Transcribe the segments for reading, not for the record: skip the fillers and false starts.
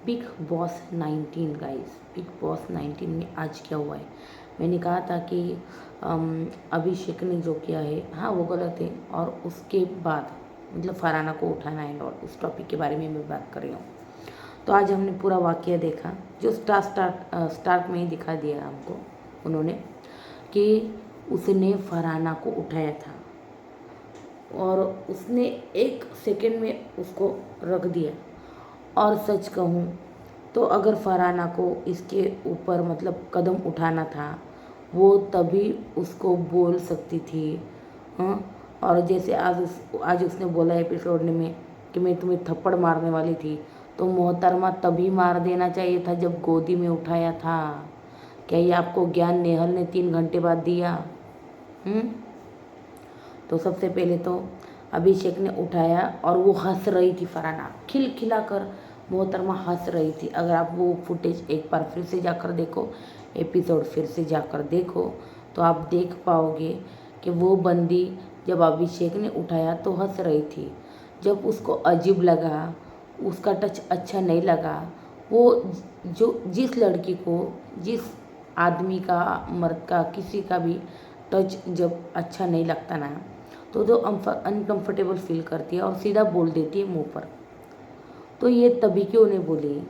Big boss 19 guys, big boss 19 में आज क्या हुआ है। मैंने कहा था कि अभिषेक ने जो किया है हाँ वो गलत है, और उसके बाद मतलब फरहाना को उठाना है और उस टॉपिक के बारे में मैं बात कर रही हूँ। तो आज हमने पूरा वाकया देखा जो स्टार्ट में ही दिखा दिया हमको उन्होंने कि उसने फरहाना को उठाया था और उसने एक सेकंड में उसको रख दिया। और सच कहूँ तो अगर फरहाना को इसके ऊपर मतलब कदम उठाना था वो तभी उसको बोल सकती थी। हाँ, और जैसे आज उसने बोला एपिसोड में कि मैं तुम्हें थप्पड़ मारने वाली थी, तो मोहतरमा तभी मार देना चाहिए था जब गोदी में उठाया था। क्या ये आपको ज्ञान नेहल ने 3 घंटे बाद दिया? तो सबसे पहले तो अभिषेक ने उठाया और वो हंस रही थी, फरहाना खिलखिला कर मोहतरमा हंस रही थी। अगर आप वो फुटेज एक बार फिर से जाकर देखो, एपिसोड फिर से जाकर देखो, तो आप देख पाओगे कि वो बंदी जब अभिषेक ने उठाया तो हंस रही थी। जब उसको अजीब लगा, उसका टच अच्छा नहीं लगा, वो जो जिस लड़की को, जिस आदमी का, मर्द का, किसी का भी टच जब अच्छा नहीं लगता ना, तो जो अनकंफर्टेबल फील करती है और सीधा बोल देती है मुंह पर। तो ये तभी क्यों नहीं बोली?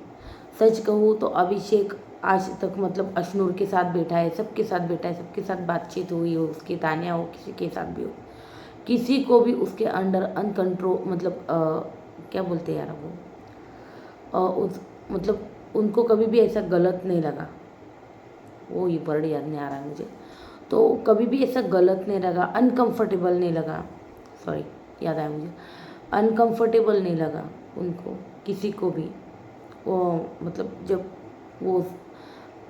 सच कहूँ तो अभिषेक आज तक मतलब अशनूर के साथ बैठा है, सबके साथ बैठा है, सबके साथ बातचीत हुई हो, उसकी तानिया हो, किसी के साथ भी हो, किसी को भी उसके अंडर अनकंट्रोल मतलब क्या बोलते हैं यार वो उस मतलब उनको कभी भी ऐसा गलत नहीं लगा। वो ये वर्ड याद नहीं आ रहा है मुझे। तो कभी भी ऐसा गलत नहीं लगा, अनकंफर्टेबल नहीं लगा, सॉरी याद आया मुझे, अनकंफर्टेबल नहीं लगा उनको किसी को भी। वो मतलब जब वो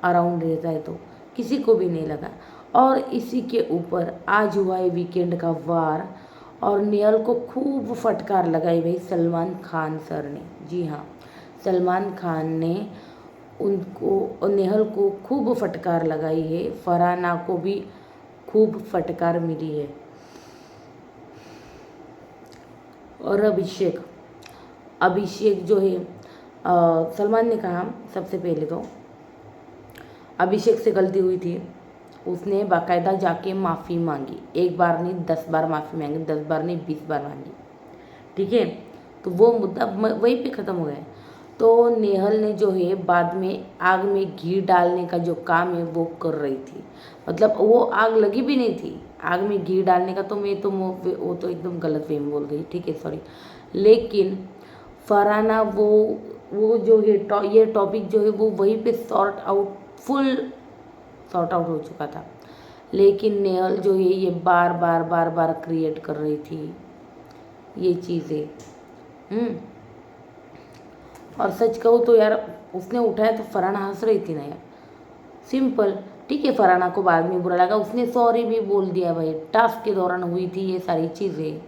अराउंड रहता है तो किसी को भी नहीं लगा। और इसी के ऊपर आज हुआ है वीकेंड का वार, और नेहल को खूब फटकार लगाई भाई सलमान खान सर ने। जी हाँ, सलमान खान ने उनको, नेहल को खूब फटकार लगाई है, फरहाना को भी खूब फटकार मिली है। और अभिषेक अभिषेक जो है सलमान ने कहा सबसे पहले तो अभिषेक से गलती हुई थी, उसने बाकायदा जाके माफ़ी मांगी। एक बार नहीं 10 बार माफ़ी मांगी, 10 बार नहीं 20 बार मांगी, ठीक है। तो वो मुद्दा वहीं पे ख़त्म हो गया। तो नेहल ने जो है बाद में आग में घी डालने का जो काम है वो कर रही थी, मतलब वो आग लगी भी नहीं थी, आग में घी डालने का तो मैं तो वो तो एकदम गलत वे में बोल गई, ठीक है सॉरी। लेकिन फरहाना वो जो है ये टॉपिक जो है वो वहीं पे फुल सॉर्ट आउट हो चुका था। लेकिन नेहल जो है ये बार बार बार बार क्रिएट कर रही थी ये चीज़ें। और सच कहूँ तो यार उसने उठाया तो फरहाना हंस रही थी ना यार, सिंपल। ठीक है, फरहाना को बाद में बुरा लगा, उसने सॉरी भी बोल दिया भाई, टास्क के दौरान हुई थी ये सारी चीज़ें।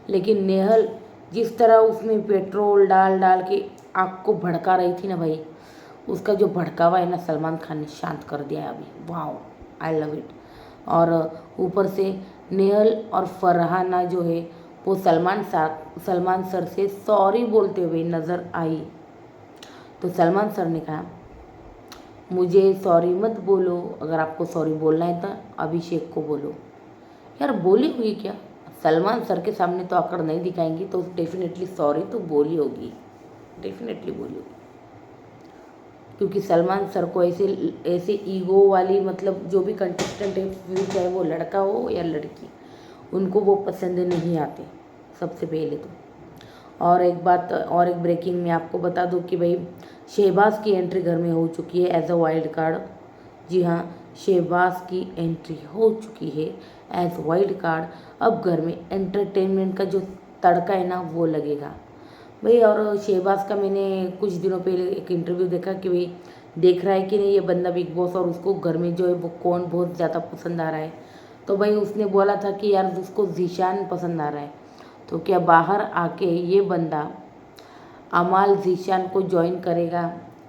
लेकिन नेहल जिस तरह उसमें पेट्रोल डाल डाल के आग को भड़का रही थी ना भाई, उसका जो भड़कावा है ना सलमान खान ने शांत कर दिया है अभी। वाह, आई लव इट। और ऊपर से नेहल और फरहाना जो है वो सलमान सर से सॉरी बोलते हुए नज़र आई। तो सलमान सर ने कहा मुझे सॉरी मत बोलो, अगर आपको सॉरी बोलना है तो अभिषेक को बोलो। यार बोली हुई क्या? सलमान सर के सामने तो आकर नहीं दिखाएंगी तो डेफिनेटली सॉरी तो बोली होगी, डेफिनेटली बोली होगी। क्योंकि सलमान सर को ऐसे ऐसे ईगो वाली मतलब जो भी कंटेस्टेंट है, फिर चाहे वो लड़का हो या लड़की, उनको वो पसंद नहीं आते सबसे पहले तो। और एक बात और एक ब्रेकिंग में आपको बता दूं कि भाई शहबाज की एंट्री घर में हो चुकी है एज अ वाइल्ड कार्ड। जी हाँ, शहबाज की एंट्री हो चुकी है एज वाइल्ड कार्ड। अब घर में एंटरटेनमेंट का जो तड़का है ना वो लगेगा भाई। और शहबाज का मैंने कुछ दिनों पहले एक इंटरव्यू देखा कि भाई देख रहा है कि नहीं ये बंदा बिग बॉस, और उसको घर में जो है वो कौन बहुत ज़्यादा पसंद आ रहा है। तो भाई उसने बोला था कि यार उसको जीशान पसंद आ रहा है। तो क्या बाहर आके ये बंदा अमाल जीशान को ज्वाइन करेगा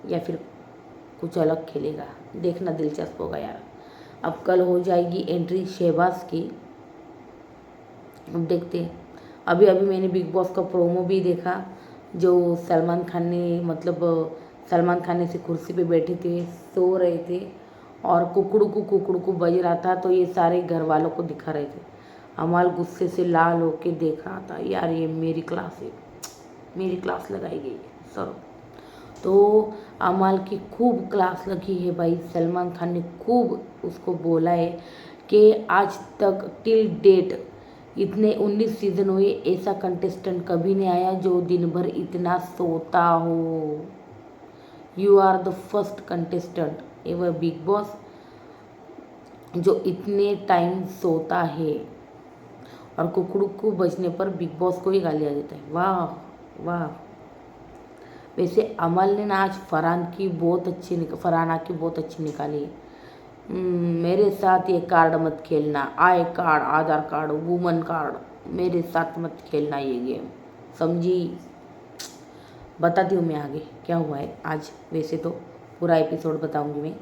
या फिर कुछ अलग खेलेगा? देखना दिलचस्प होगा यार। अब कल हो जाएगी एंट्री शहबाज की, अब देखते हैं। अभी अभी मैंने बिग बॉस का प्रोमो भी देखा जो सलमान खान ने मतलब सलमान खान ऐसे कुर्सी पे बैठे थे, सो रहे थे और कुकड़ू बज रहा था, तो ये सारे घर वालों को दिखा रहे थे। अमाल गुस्से से लाल होके देख रहा था, यार ये मेरी क्लास है, मेरी क्लास लगाई गई है सर। तो अमाल की खूब क्लास लगी है भाई। सलमान खान ने खूब उसको बोला है कि आज तक टिल डेट इतने 19 सीजन हुए, ऐसा कंटेस्टेंट कभी नहीं आया जो दिन भर इतना सोता हो। You are the first contestant ever Bigg Boss जो इतने टाइम सोता है। और कुकड़ू बजने पर बिग बॉस को ही गालियाँ देता है। वाह वाह। वैसे अमल ने ना आज फरहाना की बहुत अच्छी निकाली है। मेरे साथ ये कार्ड मत खेलना, I card, Aadhaar card, woman card, मेरे साथ मत खेलना ये गेम, समझी। बताती हूँ मैं आगे क्या हुआ है आज। वैसे तो पूरा एपिसोड बताऊँगी मैं,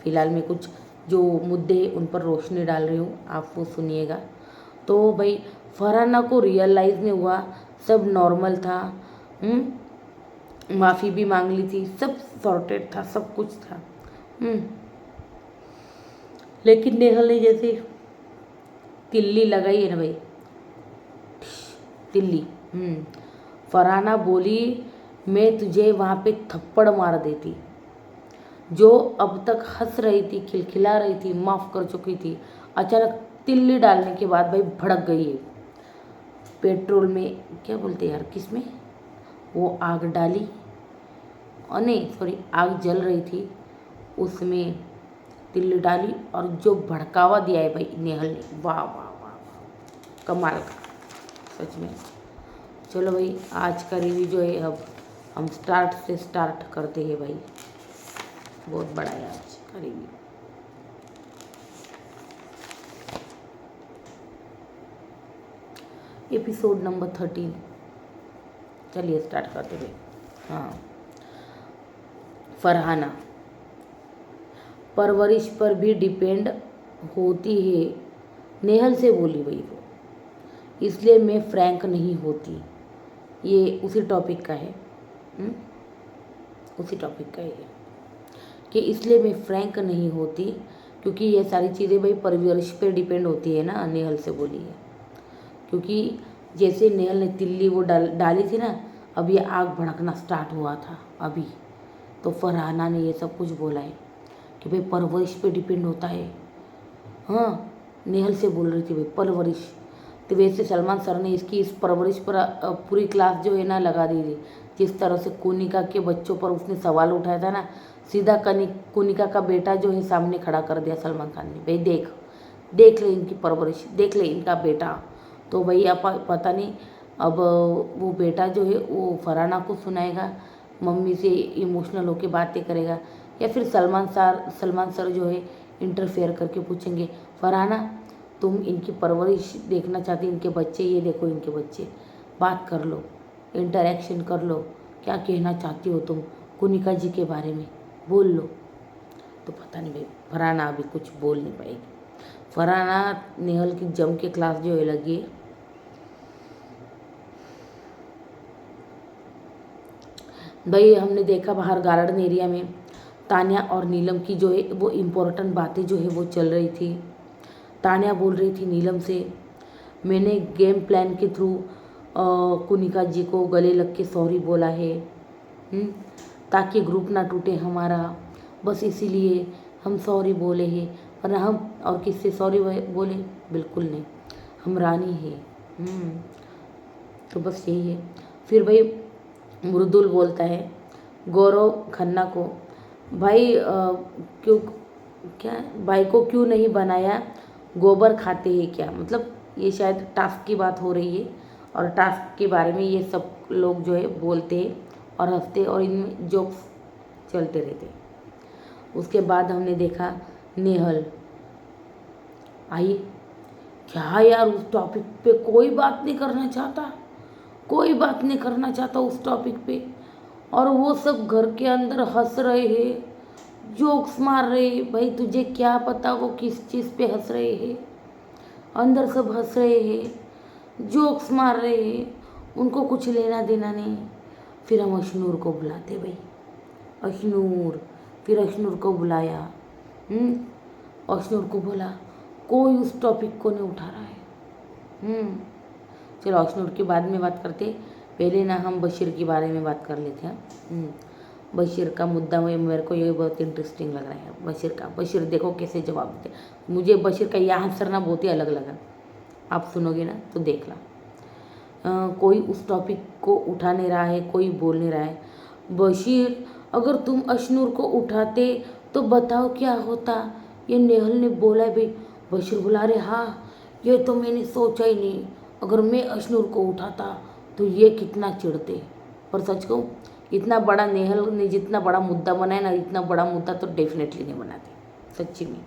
फ़िलहाल मैं कुछ जो मुद्दे हैं उन पर रोशनी डाल रही हूँ, आप वो सुनिएगा। तो भाई फरहाना को रियलाइज़ नहीं हुआ, सब नॉर्मल था। माफ़ी भी मांग ली थी, सब सॉर्टेड था, सब कुछ था। लेकिन नेहल ने जैसे तिल्ली लगाई है ना भाई, तिल्ली। फरहाना बोली मैं तुझे वहाँ पे थप्पड़ मार देती। जो अब तक हंस रही थी, खिलखिला रही थी, माफ़ कर चुकी थी, अचानक तिल्ली डालने के बाद भाई भड़क गई है। पेट्रोल में क्या बोलते यार, किस में वो आग डाली, और नहीं सॉरी, आग जल रही थी, उसमें तिल्ली डाली और जो भड़कावा दिया है भाई नेहल ने, वाह वाह वाह वाह, कमाल का सच में। चलो भाई आज का रिव्यू जो है अब हम स्टार्ट करते हैं भाई। बहुत बड़ा है आज का रिव्यू। एपिसोड नंबर 13, चलिए स्टार्ट करते हैं। हाँ, फरहाना परवरिश पर भी डिपेंड होती है, नेहल से बोली भाई वो, इसलिए मैं फ्रैंक नहीं होती। ये उसी टॉपिक का है, उसी टॉपिक का है कि इसलिए मैं फ्रैंक नहीं होती, क्योंकि ये सारी चीज़ें भाई परवरिश पे डिपेंड होती है ना, नेहल से बोली है। क्योंकि जैसे नेहल ने तिल्ली वो डाली थी ना, अब ये आग भड़कना स्टार्ट हुआ था अभी, तो फरहाना ने ये सब कुछ बोला है कि भाई परवरिश पे डिपेंड होता है। हाँ, नेहल से बोल रही थी भाई परवरिश। तो वैसे सलमान सर ने इसकी इस परवरिश पर पूरी क्लास जो है ना लगा दी थी। जिस तरह से कोनिका के बच्चों पर उसने सवाल उठाया था ना, सीधा कोनिका का बेटा जो है सामने खड़ा कर दिया सलमान खान ने, भाई देख ले इनकी परवरिश, देख ले इनका बेटा। तो भाई आप पता नहीं अब वो बेटा जो है वो फरहाना को सुनाएगा, मम्मी से इमोशनल होके बातें करेगा, या फिर सलमान सर जो है इंटरफेयर करके पूछेंगे, फरहाना तुम इनकी परवरिश देखना चाहती, इनके बच्चे, ये देखो इनके बच्चे, बात कर लो, इंटरेक्शन कर लो, क्या कहना चाहती हो तुम कोनिका जी के बारे में, बोल लो। तो पता नहीं भाई फरहाना अभी कुछ बोल नहीं पाएगी। फरहाना नेहल की जम के क्लास जो है लगी है। भाई हमने देखा बाहर गार्डन एरिया में तान्या और नीलम की जो है वो इम्पोर्टेंट बातें जो है वो चल रही थी। तान्या बोल रही थी नीलम से, मैंने गेम प्लान के थ्रू कोनिका जी को गले लग के सॉरी बोला है, ताकि ग्रुप ना टूटे हमारा, बस इसीलिए हम सॉरी बोले हैं, वरना हम और किससे सॉरी बोले, बिल्कुल नहीं, हम रानी है। तो बस यही है। फिर भाई मृदुल बोलता है गौरव खन्ना को, भाई क्यों, क्या भाई को क्यों नहीं बनाया, गोबर खाते हैं क्या, मतलब ये शायद टास्क की बात हो रही है, और टास्क के बारे में ये सब लोग जो है बोलते और हंसते और इनमें जोक्स चलते रहते। उसके बाद हमने देखा नेहल आई, क्या यार उस टॉपिक पे कोई बात नहीं करना चाहता, कोई बात नहीं करना चाहता उस टॉपिक पे, और वो सब घर के अंदर हंस रहे हैं, जोक्स मार रहे हैं। भाई तुझे क्या पता वो किस चीज़ पे हंस रहे हैं, अंदर सब हंस रहे हैं, जोक्स मार रहे हैं, उनको कुछ लेना देना नहीं। फिर हम अशनूर को बुलाते भाई, अशनूर। फिर अशनूर को बुलाया। अशनूर को बोला कोई उस टॉपिक को नहीं उठा रहा है। चलो अशनूर की बाद में बात करते, पहले ना हम बशीर के बारे में बात कर लेते हैं। बशीर का मुद्दा में मेरे को ये बहुत इंटरेस्टिंग लग रहा है बशीर का। बशीर देखो कैसे जवाब देते। मुझे बशीर का यह आंसर ना बहुत ही अलग लगा, आप सुनोगे ना तो देख ला। कोई उस टॉपिक को उठा नहीं रहा है, कोई बोल नहीं रहा है। बशीर अगर तुम अशनूर को उठाते तो बताओ क्या होता, ये नेहल ने बोला है भाई। बशीर बोला अरे हाँ, ये तो मैंने सोचा ही नहीं, अगर मैं अशनूर को उठाता तो ये कितना चिढ़ते। पर सच कहूँ, इतना बड़ा नेहल ने जितना बड़ा मुद्दा बनाया ना, इतना बड़ा मुद्दा तो डेफिनेटली नहीं बनाते सच्ची में।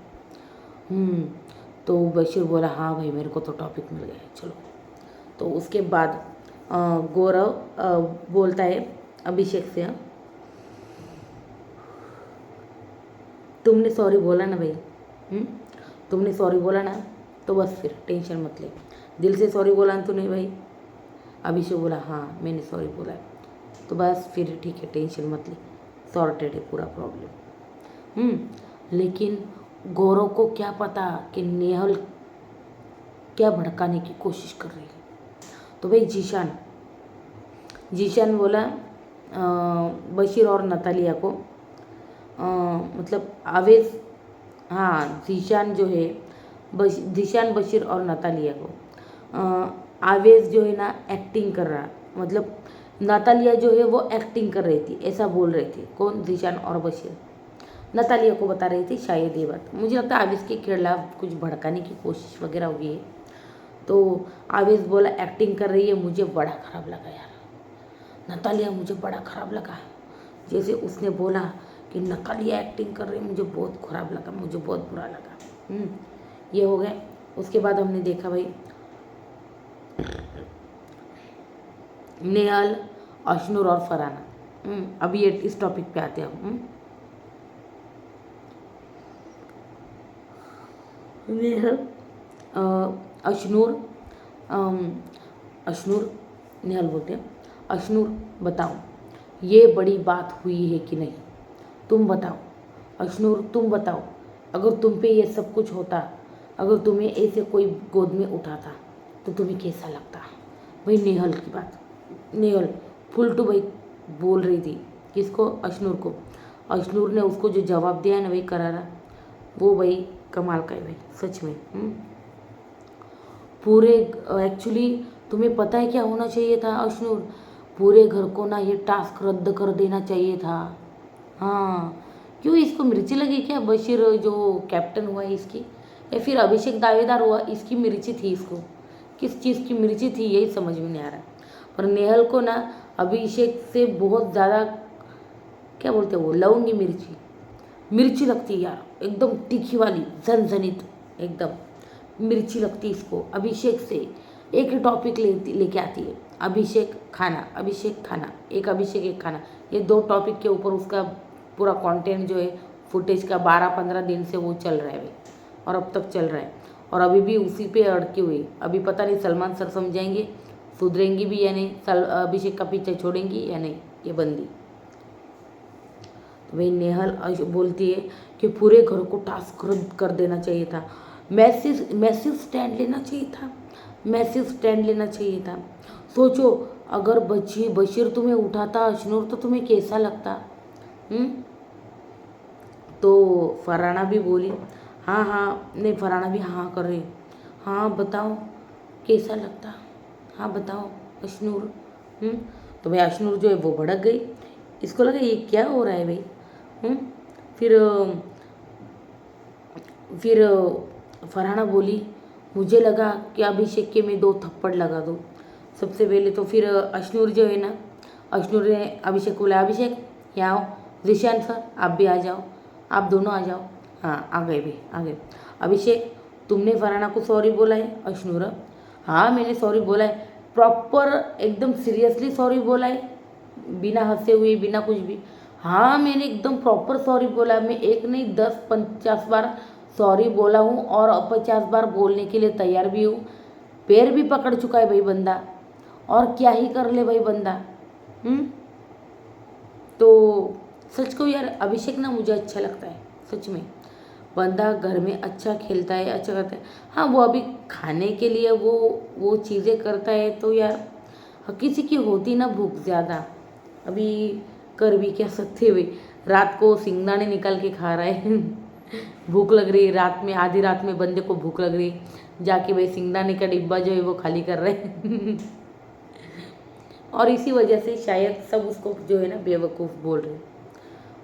तो बशीर बोला हाँ भाई मेरे को तो टॉपिक मिल गया है, चलो। तो उसके बाद गौरव बोलता है अभिषेक से, तुमने सॉरी बोला ना भाई, तुमने सॉरी बोला ना तो बस फिर टेंशन मत ले, दिल से सॉरी बोला ना तूने भाई। अभिषेक बोला हाँ मैंने सॉरी बोला है, तो बस फिर ठीक है टेंशन मत ले, सॉर्टेड है पूरा प्रॉब्लम। लेकिन गौरव को क्या पता कि नेहल क्या भड़काने की कोशिश कर रही है। तो भाई जीशान बोला बशीर और नतालिया को, मतलब आवेश, हाँ जीशान जो है जीशान बशीर और नतालिया को, आवेश जो है ना एक्टिंग कर रहा, मतलब नतालिया जो है वो एक्टिंग कर रही थी ऐसा बोल रहे थे। कौन? जीशान और बशीर नतालिया को बता रही थी शायद ये बात। मुझे लगता है आवेश के खिलाफ कुछ भड़काने की कोशिश वगैरह हुई है। तो आवेश बोला एक्टिंग कर रही है, मुझे बड़ा ख़राब लगा यार नतालिया, मुझे बड़ा ख़राब लगा। जैसे उसने बोला कि नतालिया एक्टिंग कर रही है, मुझे बहुत ख़राब लगा, मुझे बहुत बुरा लगा। ये हो गया। उसके बाद हमने देखा भाई नेहल, अशनूर और फरहाना। अभी ये इस टॉपिक पे आते हैं हम। नेहल, अशनूर नेहल बोलते हैं, अशनूर बताओ ये बड़ी बात हुई है कि नहीं, तुम बताओ अशनूर, तुम बताओ अगर तुम पे ये सब कुछ होता, अगर तुम्हें ऐसे कोई गोद में उठाता तो तुम्हें कैसा लगता। भाई नेहल की बात, नेहल फुल टू भाई बोल रही थी किसको? अशनूर को। अशनूर ने उसको जो जवाब दिया है ना भाई करारा, वो भाई कमाल का है भाई सच में। पूरे एक्चुअली तुम्हें पता है क्या होना चाहिए था अशनूर, पूरे घर को ना ये टास्क रद्द कर देना चाहिए था। हाँ क्यों, इसको मिर्ची लगी क्या? बशीर जो कैप्टन हुआ है इसकी, या फिर अभिषेक दावेदार हुआ इसकी मिर्ची थी? इसको किस चीज़ की मिर्ची थी यही समझ में नहीं आ रहा। पर नेहल को ना अभिषेक से बहुत ज़्यादा क्या बोलते हैं वो, लवंगी मिर्ची लगती है यार, एकदम तीखी वाली झनझनित एकदम मिर्ची लगती है इसको अभिषेक से। एक ही टॉपिक लेके आती है, अभिषेक खाना, अभिषेक खाना, एक अभिषेक एक खाना, ये दो टॉपिक के ऊपर उसका पूरा कंटेंट जो है फुटेज का 12-15 दिन से वो चल रहा है भाई, और अब तक चल रहा है और अभी भी उसी पे अड़की हुई। अभी पता नहीं सलमान सर समझाएंगे, सुधरेंगी भी या नहीं, अभिषेक का पीछे छोड़ेंगी या नहीं ये बंदी। तो भाई नेहल बोलती है कि पूरे घर को टास्क रद्द कर देना चाहिए था, मैसिव स्टैंड लेना चाहिए था, मैसिव स्टैंड लेना चाहिए था। सोचो अगर बशीर तुम्हें उठाता अशनूर तो तुम्हें कैसा लगता। तो फरहाना भी बोली हाँ, नहीं फरहाना भी हाँ कर रही, हाँ बताओ कैसा लगता, हाँ बताओ अशनूर। तो भाई अशनूर जो है वो भड़क गई, इसको लगा ये क्या हो रहा है भाई। फिर फरहाना बोली मुझे लगा कि अभिषेक के मैं 2 थप्पड़ लगा दूँ सबसे पहले। तो फिर अशनूर जो है ना, अशनूर ने अभिषेक को बोला अभिषेक यहाँ आओ, जिशान सर आप भी आ जाओ, आप दोनों आ जाओ। हाँ आ गए भी आ गए। अभिषेक तुमने फरहाना को सॉरी बोला है? अशनूर हाँ मैंने सॉरी बोला है, प्रॉपर एकदम सीरियसली सॉरी बोला है, बिना हंसे हुए बिना कुछ भी। हाँ मैंने एकदम प्रॉपर सॉरी बोला, मैं एक नहीं 10-50 बार सॉरी बोला हूँ और 50 बार बोलने के लिए तैयार भी हूँ। पैर भी पकड़ चुका है भाई बंदा, और क्या ही कर ले भाई बंदा। तो सच कहूँ यार, अभिषेक ना मुझे अच्छा लगता है सच में। बंदा घर में अच्छा खेलता है, अच्छा करता है। हाँ, वो अभी खाने के लिए वो चीज़ें करता है तो यार, किसी की होती ना भूख ज़्यादा, अभी कर भी क्या सकते हुए। रात को सिंगदाने निकाल के खा रहा है भूख लग रही है रात में, आधी रात में बंदे को भूख लग रही है, जाके भाई सिंगदाने का डिब्बा जो है वो खाली कर रहे हैं और इसी वजह से शायद सब उसको जो है ना बेवकूफ़ बोल रहे हैं।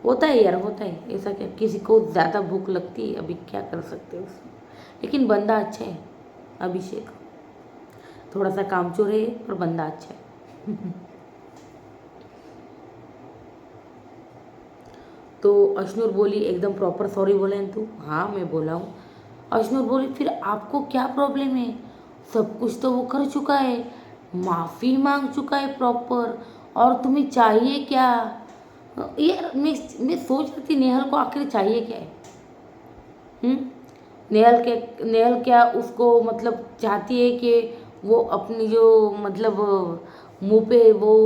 होता है यार, होता है ऐसा, क्या किसी को ज़्यादा भूख लगती है, अभी क्या कर सकते हैं उसमें। लेकिन बंदा अच्छा है अभिषेक, थोड़ा सा कामचोर है पर बंदा अच्छा है तो अशनूर बोली एकदम प्रॉपर सॉरी बोला है तू? हाँ मैं बोला हूँ। अशनूर बोली फिर आपको क्या प्रॉब्लम है, सब कुछ तो वो कर चुका है, माफ़ी मांग चुका है प्रॉपर, और तुम्हें चाहिए क्या? यार मैं सोच रही थी नेहल को आखिर चाहिए क्या है? हम्म? नेहल क्या उसको मतलब चाहती है कि वो अपनी जो मतलब मुंह पे वो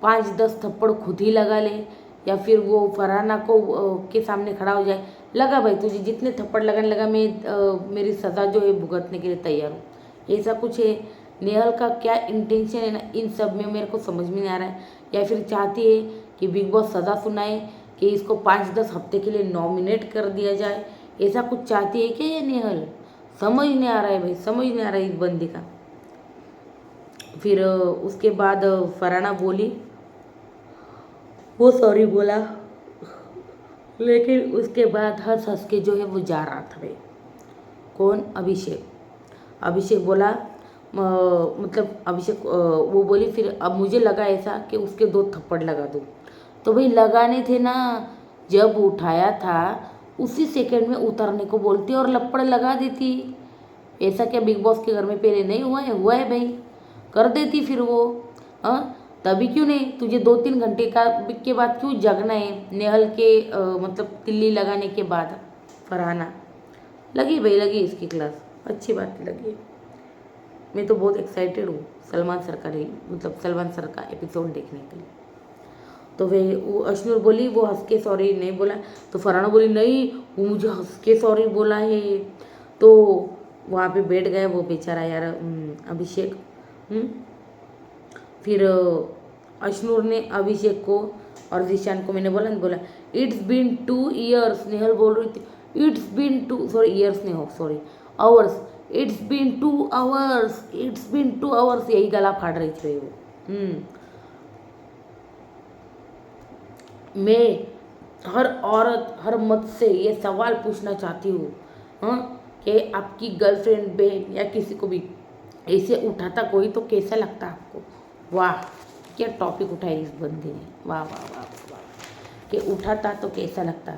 5-10 थप्पड़ खुद ही लगा ले, या फिर वो फरहाना को के सामने खड़ा हो जाए, लगा भाई तुझे जितने थप्पड़ लगाने लगा, मैं मेरी सज़ा जो है भुगतने के लिए तैयार हूँ, ऐसा कुछ है? नेहल का क्या इंटेंशन है ना इन सब में मेरे को समझ में नहीं आ रहा है। या फिर चाहती है कि बिग बॉस सज़ा सुनाए कि इसको 5-10 हफ्ते के लिए नॉमिनेट कर दिया जाए, ऐसा कुछ चाहती है क्या ये नेहल? समझ नहीं आ रहा है भाई, समझ नहीं आ रहा है इस बंदी का। फिर उसके बाद फरहाना बोली, वो सॉरी बोला, लेकिन उसके बाद हंस हंस के जो है वो जा रहा था भाई। कौन? अभिषेक। अभिषेक बोला मतलब अभिषेक वो बोली फिर अब मुझे लगा ऐसा कि उसके 2 थप्पड़ लगा दूँ, तो भाई लगाने थे ना, जब उठाया था उसी सेकंड में उतरने को बोलती और लपड़ लगा देती। ऐसा क्या बिग बॉस के घर में पहले नहीं हुआ है? हुआ है भाई, कर देती फिर वो। हाँ, तभी क्यों नहीं? तुझे 2-3 घंटे के बाद क्यों जगना है? नेहल के मतलब तिल्ली लगाने के बाद। फरहाना लगी भाई, लगी इसकी क्लास, अच्छी बात लगी। मैं तो बहुत एक्साइटेड हूँ सलमान सर का मतलब सलमान सर का एपिसोड देखने के लिए। तो वे वो अशनूर बोली वो हंस के सॉरी नहीं बोला, तो फरहाना बोली नहीं वो मुझे हंस के सॉरी बोला है। तो वहाँ पे बैठ गए वो बेचारा यार अभिषेक। फिर अशनूर ने अभिषेक को और जिशान को, मैंने बोला नहीं बोला, इट्स बीन 2 ईयर्स, नेहल बोल रही थी इट्स बीन 2, सॉरी ईयर्स नहीं हो, sorry hours, it's been 2 hours, it's been 2 hours, यही गला फाड़ रही थी वो। मैं हर औरत हर मर्द से ये सवाल पूछना चाहती हूँ, हाँ, कि आपकी गर्लफ्रेंड बहन या किसी को भी ऐसे उठाता कोई तो कैसा लगता आपको? वाह, क्या टॉपिक उठाया इस बंदी ने, वाह वाह वाह वाह, कि उठाता तो कैसा लगता।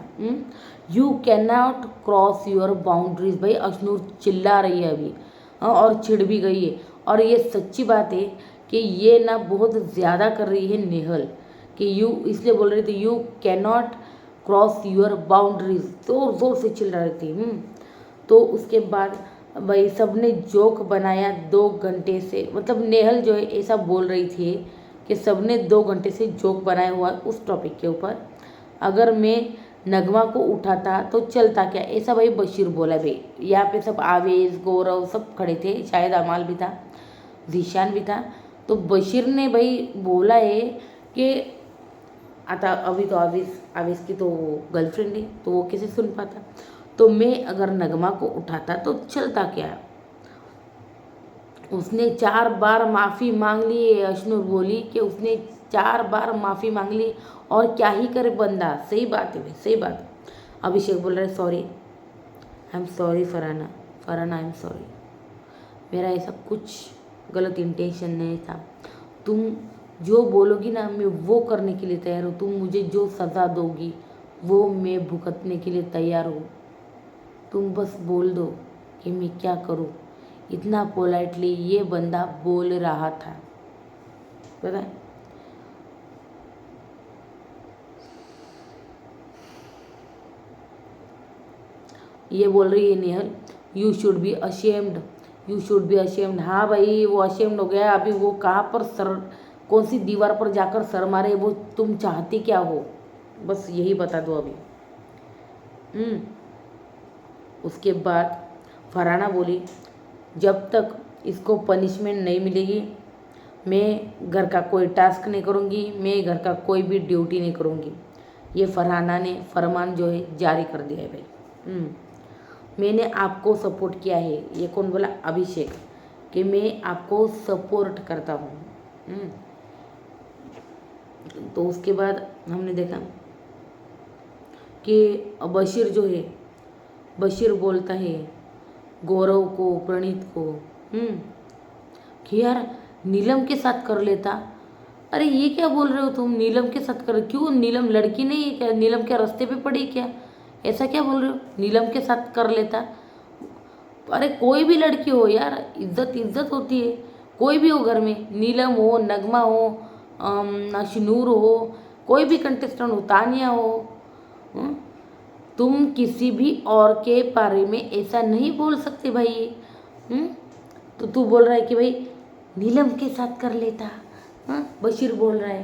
You can not cross your boundaries. भाई अशनूर चिल्ला रही है अभी, हाँ, और चिढ़ भी गई है, और ये सच्ची बात है कि ये ना बहुत ज़्यादा कर रही है नेहल, कि यू इसलिए बोल रही थी you can not cross your boundaries, ज़ोर ज़ोर से चिल्ला रही थी। तो उसके बाद भाई सबने जोक बनाया 2 घंटे से, मतलब नेहल जो है ऐसा बोल रही थी कि सबने 2 घंटे से जोक बनाया हुआ उस टॉपिक के ऊपर, अगर मैं नगमा को उठाता तो चलता क्या, ऐसा भाई बशीर बोला भाई। यहाँ पे सब आवेश गौरव सब खड़े थे, शायद अमाल भी था, जीशान भी था। तो बशीर ने भाई बोला है कि आता अभी तो आवेश की तो गर्लफ्रेंड है तो वो कैसे सुन पाता, तो मैं अगर नगमा को उठाता तो चलता क्या। उसने 4 बार माफ़ी मांग ली है, अशनूर बोली कि उसने 4 बार माफ़ी मांग ली, और क्या ही करे बंदा। सही बात है भाई, सही बात है। अभिषेक बोल रहा है sorry, I am sorry Farhana, Farhana I am sorry, मेरा ऐसा कुछ गलत इंटेंशन नहीं था, तुम जो बोलोगी ना मैं वो करने के लिए तैयार हूँ, तुम मुझे जो सज़ा दोगी वो मैं भुगतने के लिए तैयार हूँ, तुम बस बोल दो कि मैं क्या करूँ। इतना पोलाइटली ये बंदा बोल रहा था, पता है। ये बोल रही है Nehal you should be ashamed, you should be ashamed. हाँ भाई वो अशेम्ड हो गया, अभी वो कहाँ पर सर, कौन सी दीवार पर जाकर सर मारे, वो तुम चाहती क्या हो? बस यही बता दो अभी। उसके बाद फरहाना बोली, जब तक इसको पनिशमेंट नहीं मिलेगी मैं घर का कोई टास्क नहीं करूँगी, मैं घर का कोई भी ड्यूटी नहीं करूँगी। ये फरहाना ने फरमान जो है जारी कर दिया है भाई। मैंने आपको सपोर्ट किया है, ये कौन बोला? अभिषेक, कि मैं आपको सपोर्ट करता हूँ। तो उसके बाद हमने देखा कि बशीर जो है, बशीर बोलता है गौरव को, प्रणीत को कि यार नीलम के साथ कर लेता। अरे ये क्या बोल रहे हो तुम, नीलम के साथ कर? क्यों, नीलम लड़की नहीं है क्या? नीलम क्या रास्ते पे पड़ी क्या? ऐसा क्या बोल रहे हो? नीलम के साथ कर लेता? अरे कोई भी लड़की हो यार, इज्जत इज्जत होती है, कोई भी हो घर में, नीलम हो, नगमा हो, नशनूर हो, कोई भी कंटेस्टेंट हो, तानिया हो। तुम किसी भी और के बारे में ऐसा नहीं बोल सकते भाई। तो तू बोल रहा है कि भाई नीलम के साथ कर लेता। बशीर बोल रहा है।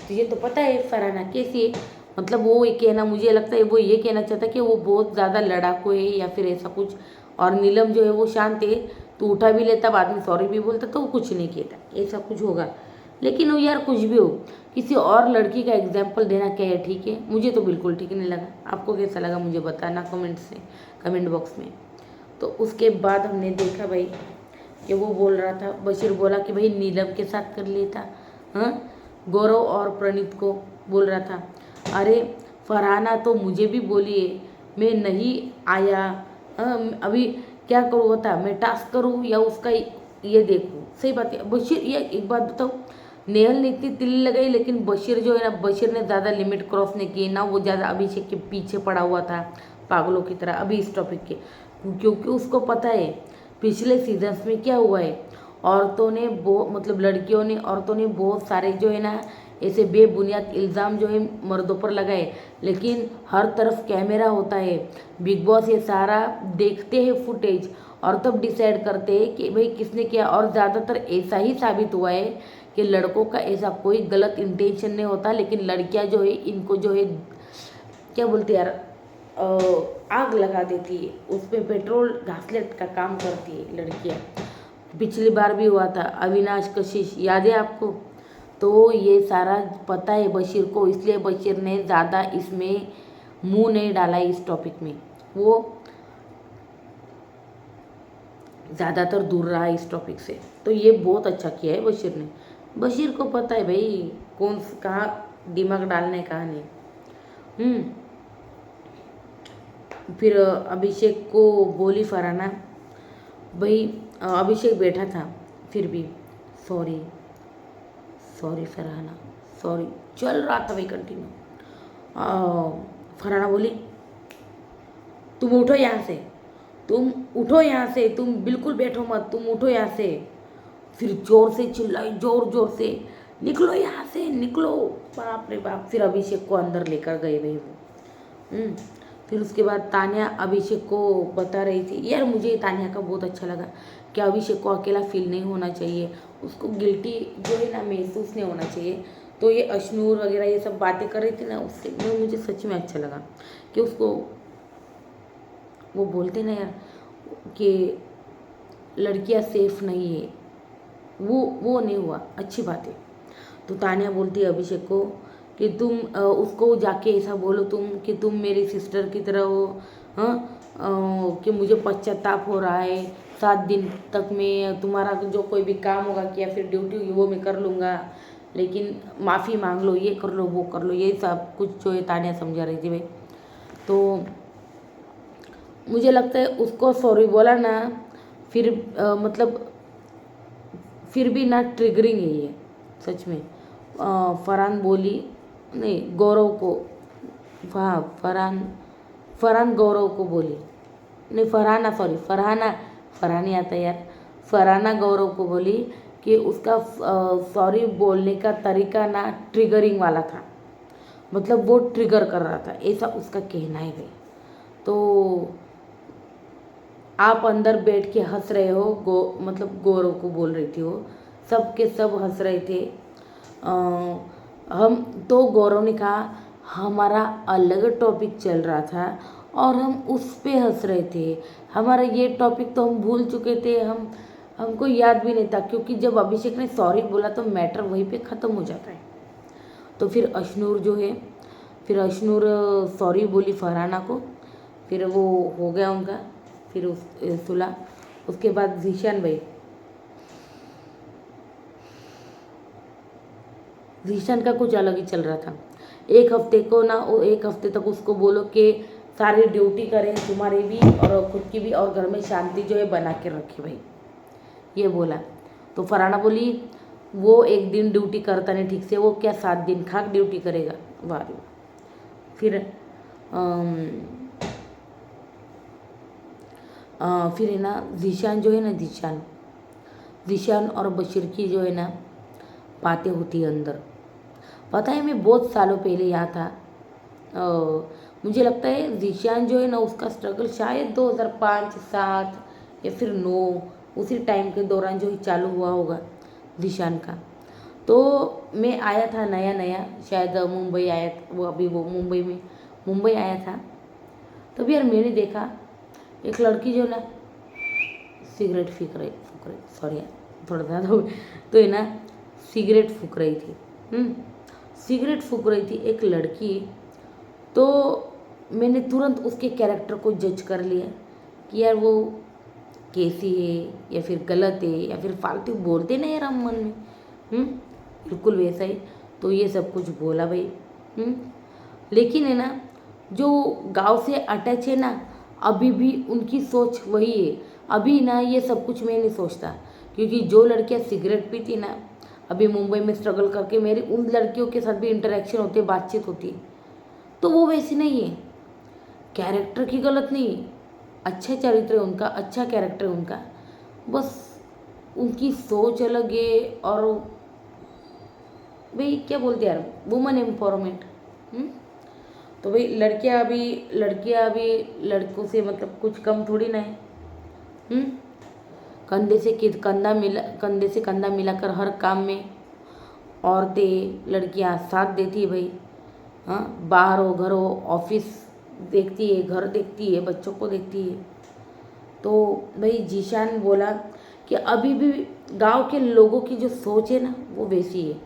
तुझे तो पता है फरहाना कैसी है, मतलब वो ये कहना, मुझे लगता है वो ये कहना चाहता है कि वो बहुत ज़्यादा लड़ाकू है या फिर ऐसा कुछ। और नीलम जो है वो शांत है, तो उठा भी लेता, बाद में सॉरी भी बोलता, तो वो कुछ नहीं कहता, ऐसा कुछ होगा। लेकिन वो यार कुछ भी हो, किसी और लड़की का एग्जाम्पल देना क्या है? ठीक है, मुझे तो बिल्कुल ठीक नहीं लगा। आपको कैसा लगा मुझे बताना कमेंट बॉक्स में। तो उसके बाद हमने देखा भाई कि वो बोल रहा था, बशीर बोला कि भाई नीलम के साथ कर लेता। गौरव और प्रणीत को बोल रहा था, अरे फरहाना तो मुझे भी बोली है, मैं नहीं आया, अभी क्या करूँ बता, मैं टास्क करूँ या उसका ये देखूँ? सही बात है बशीर। ये एक बात बताओ, नेहल ने इतनी तिल्ली लगाई, लेकिन बशीर जो है ना, बशीर ने ज़्यादा लिमिट क्रॉस नहीं की ना, वो ज़्यादा अभिषेक के पीछे पड़ा हुआ था पागलों की तरह अभी इस टॉपिक के, क्योंकि उसको पता है पिछले सीजन्स में क्या हुआ है। औरतों ने मतलब लड़कियों ने, औरतों ने बहुत सारे जो है ना ऐसे बेबुनियाद इल्ज़ाम जो है मर्दों पर लगाए, लेकिन हर तरफ कैमरा होता है, बिग बॉस ये सारा देखते हैं फुटेज, और तब डिसाइड करते हैं कि भाई किसने किया। और ज़्यादातर ऐसा ही साबित हुआ है कि लड़कों का ऐसा कोई गलत इंटेंशन नहीं होता, लेकिन लड़कियां जो है इनको जो है क्या बोलते हैं यार, आग लगा देती है, उसमें पेट्रोल घासलेट का काम करती है लड़कियां। पिछली बार भी हुआ था, अविनाश कशिश, याद है आपको? तो ये सारा पता है बशीर को, इसलिए बशीर ने ज़्यादा इसमें मुंह नहीं डाला इस टॉपिक में, वो ज़्यादातर दूर रहा इस टॉपिक से। तो ये बहुत अच्छा किया है बशीर ने। बशीर को पता है भाई कौन कहाँ दिमाग डालना है कहाँ नहीं। फिर अभिषेक को बोली फरहाना, भाई अभिषेक बैठा था फिर भी, सॉरी फरहाना, सॉरी, चल रहा था भाई कंटिन्यू। फरहाना बोली, तुम उठो यहाँ से, तुम उठो यहाँ से, तुम बिल्कुल बैठो मत, तुम उठो यहाँ से। फिर जोर से चिल्लाई, जोर जोर से, निकलो यहाँ से, निकलो। बाप रे बाप। फिर अभिषेक को अंदर लेकर गए भाई वो। फिर उसके बाद तान्या अभिषेक को बता रही थी, यार मुझे तान्या का बहुत अच्छा लगा कि अभिषेक को अकेला फील नहीं होना चाहिए, उसको गिल्टी जो है ना महसूस नहीं होना चाहिए। तो ये अशनूर वगैरह ये सब बातें कर रही थी ना, उससे मुझे सच में अच्छा लगा कि उसको, वो बोलते ना यार कि लड़कियां सेफ नहीं है, वो नहीं हुआ, अच्छी बात है। तो तान्या बोलती है अभिषेक को कि तुम उसको जाके ऐसा बोलो तुम कि तुम मेरी सिस्टर की तरह हो, कि मुझे पश्चाताप हो रहा है, 7 दिन तक मैं तुम्हारा जो कोई भी काम होगा या फिर ड्यूटी होगी वो मैं कर लूँगा, लेकिन माफ़ी मांग लो, ये कर लो, वो कर लो, ये सब कुछ जो है तान्या समझा रही थी भाई। तो मुझे लगता है उसको सॉरी बोला ना, फिर मतलब फिर भी ना ट्रिगरिंग है ये सच में। फरहान बोली, नहीं गौरव को, हाँ फरहान गौरव को बोली, नहीं फरहानी आता यार, फरहाना गौरव को बोली कि उसका सॉरी बोलने का तरीका ना ट्रिगरिंग वाला था, मतलब वो ट्रिगर कर रहा था, ऐसा उसका कहना है भाई। तो आप अंदर बैठ के हंस रहे हो, मतलब गौरव को बोल रही थी वो, सब के सब हंस रहे थे। हम तो गौरव ने कहा, हमारा अलग टॉपिक चल रहा था और हम उस पे हंस रहे थे। हमारा ये टॉपिक तो हम भूल चुके थे, हमको याद भी नहीं था, क्योंकि जब अभिषेक ने सॉरी बोला तो मैटर वहीं पे ख़त्म हो जाता है। तो फिर अशनूर जो है, फिर अशनूर सॉरी बोली फरहाना को, फिर वो हो गया उनका, फिर उस सुलह। उसके बाद जीशान का कुछ अलग ही चल रहा था। एक हफ्ते को ना, एक हफ्ते तक उसको बोलो कि सारी ड्यूटी करें, तुम्हारी भी और खुद की भी, और घर में शांति जो है बना के रखे भाई, ये बोला। तो फरहाना बोली वो एक दिन ड्यूटी करता नहीं ठीक से, वो क्या 7 दिन खाक ड्यूटी करेगा, वाह रे वाह। फिर है ना जीशान जो है ना, जीशान और बशीर की जो है ना बातें होती है अंदर। पता है मैं बहुत सालों पहले यहाँ था, मुझे लगता है जीशान जो है ना उसका स्ट्रगल शायद 2005-7 या फिर 9 उसी टाइम के दौरान जो ही चालू हुआ होगा जीशान का। तो मैं आया था नया नया, शायद मुंबई आया, वो अभी वो मुंबई आया था। तभी यार मैंने देखा एक लड़की जो ना सिगरेट फूक रही, सॉरी यार थोड़ा ज़्यादा हो, तो है ना सिगरेट फूक रही थी, सिगरेट फूक रही थी एक लड़की। तो मैंने तुरंत उसके कैरेक्टर को जज कर लिया कि यार वो कैसी है, या फिर गलत है, या फिर फालतू बोलते ना यार हम मन में, बिल्कुल वैसा ही। तो ये सब कुछ बोला भाई, लेकिन है ना जो गांव से अटैच है ना, अभी भी उनकी सोच वही है। अभी ना ये सब कुछ मैं नहीं सोचता, क्योंकि जो लड़कियां सिगरेट पीती ना, अभी मुंबई में स्ट्रगल करके मेरी उन लड़कियों के साथ भी इंटरेक्शन होती है, बातचीत होती है, तो वो वैसी नहीं है। कैरेक्टर की गलत नहीं, अच्छा चरित्र है उनका, अच्छा कैरेक्टर है उनका, बस उनकी सोच अलग है। और भाई क्या बोलते हैं यार, वुमन एम्पावरमेंट। तो भाई लड़कियां अभी लड़कों से मतलब कुछ कम थोड़ी ना है। कंधे से कंधा मिलाकर हर काम में औरतें लड़कियां साथ देती है भाई। हाँ, बाहर हो, घर हो, ऑफिस देखती है, घर देखती है, बच्चों को देखती है। तो भाई जीशान बोला कि अभी भी गांव के लोगों की जो सोच है ना वो वैसी है।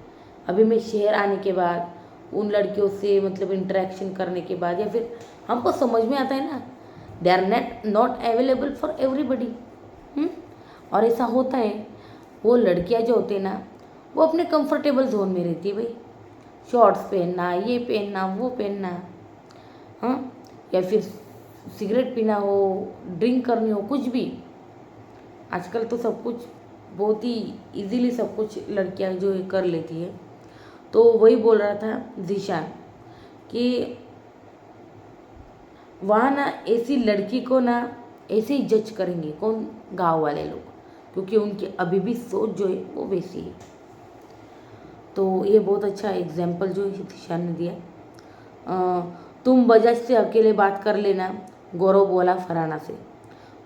अभी मैं शहर आने के बाद उन लड़कियों से मतलब इंटरेक्शन करने के बाद, या फिर हमको समझ में आता है ना, they are not available for everybody. और ऐसा होता है, वो लड़कियां जो होते हैं ना वो अपने कंफर्टेबल जोन में रहती है भाई। शॉर्ट्स पहनना, ये पहनना, वो पहनना, हाँ, या फिर सिगरेट पीना हो, ड्रिंक करनी हो, कुछ भी। आजकल तो सब कुछ बहुत ही इजीली सब कुछ लड़कियां जो है कर लेती है। तो वही बोल रहा था जीशान कि वहाँ ना ऐसी लड़की को ना ऐसे ही जज करेंगे कौन, गांव वाले लोग, क्योंकि उनकी अभी भी सोच जो है वो वैसी है। तो ये बहुत अच्छा एग्जाम्पल जो है जीशान ने दिया। तुम बजाज से अकेले बात कर लेना, गौरव बोला फरहाना से।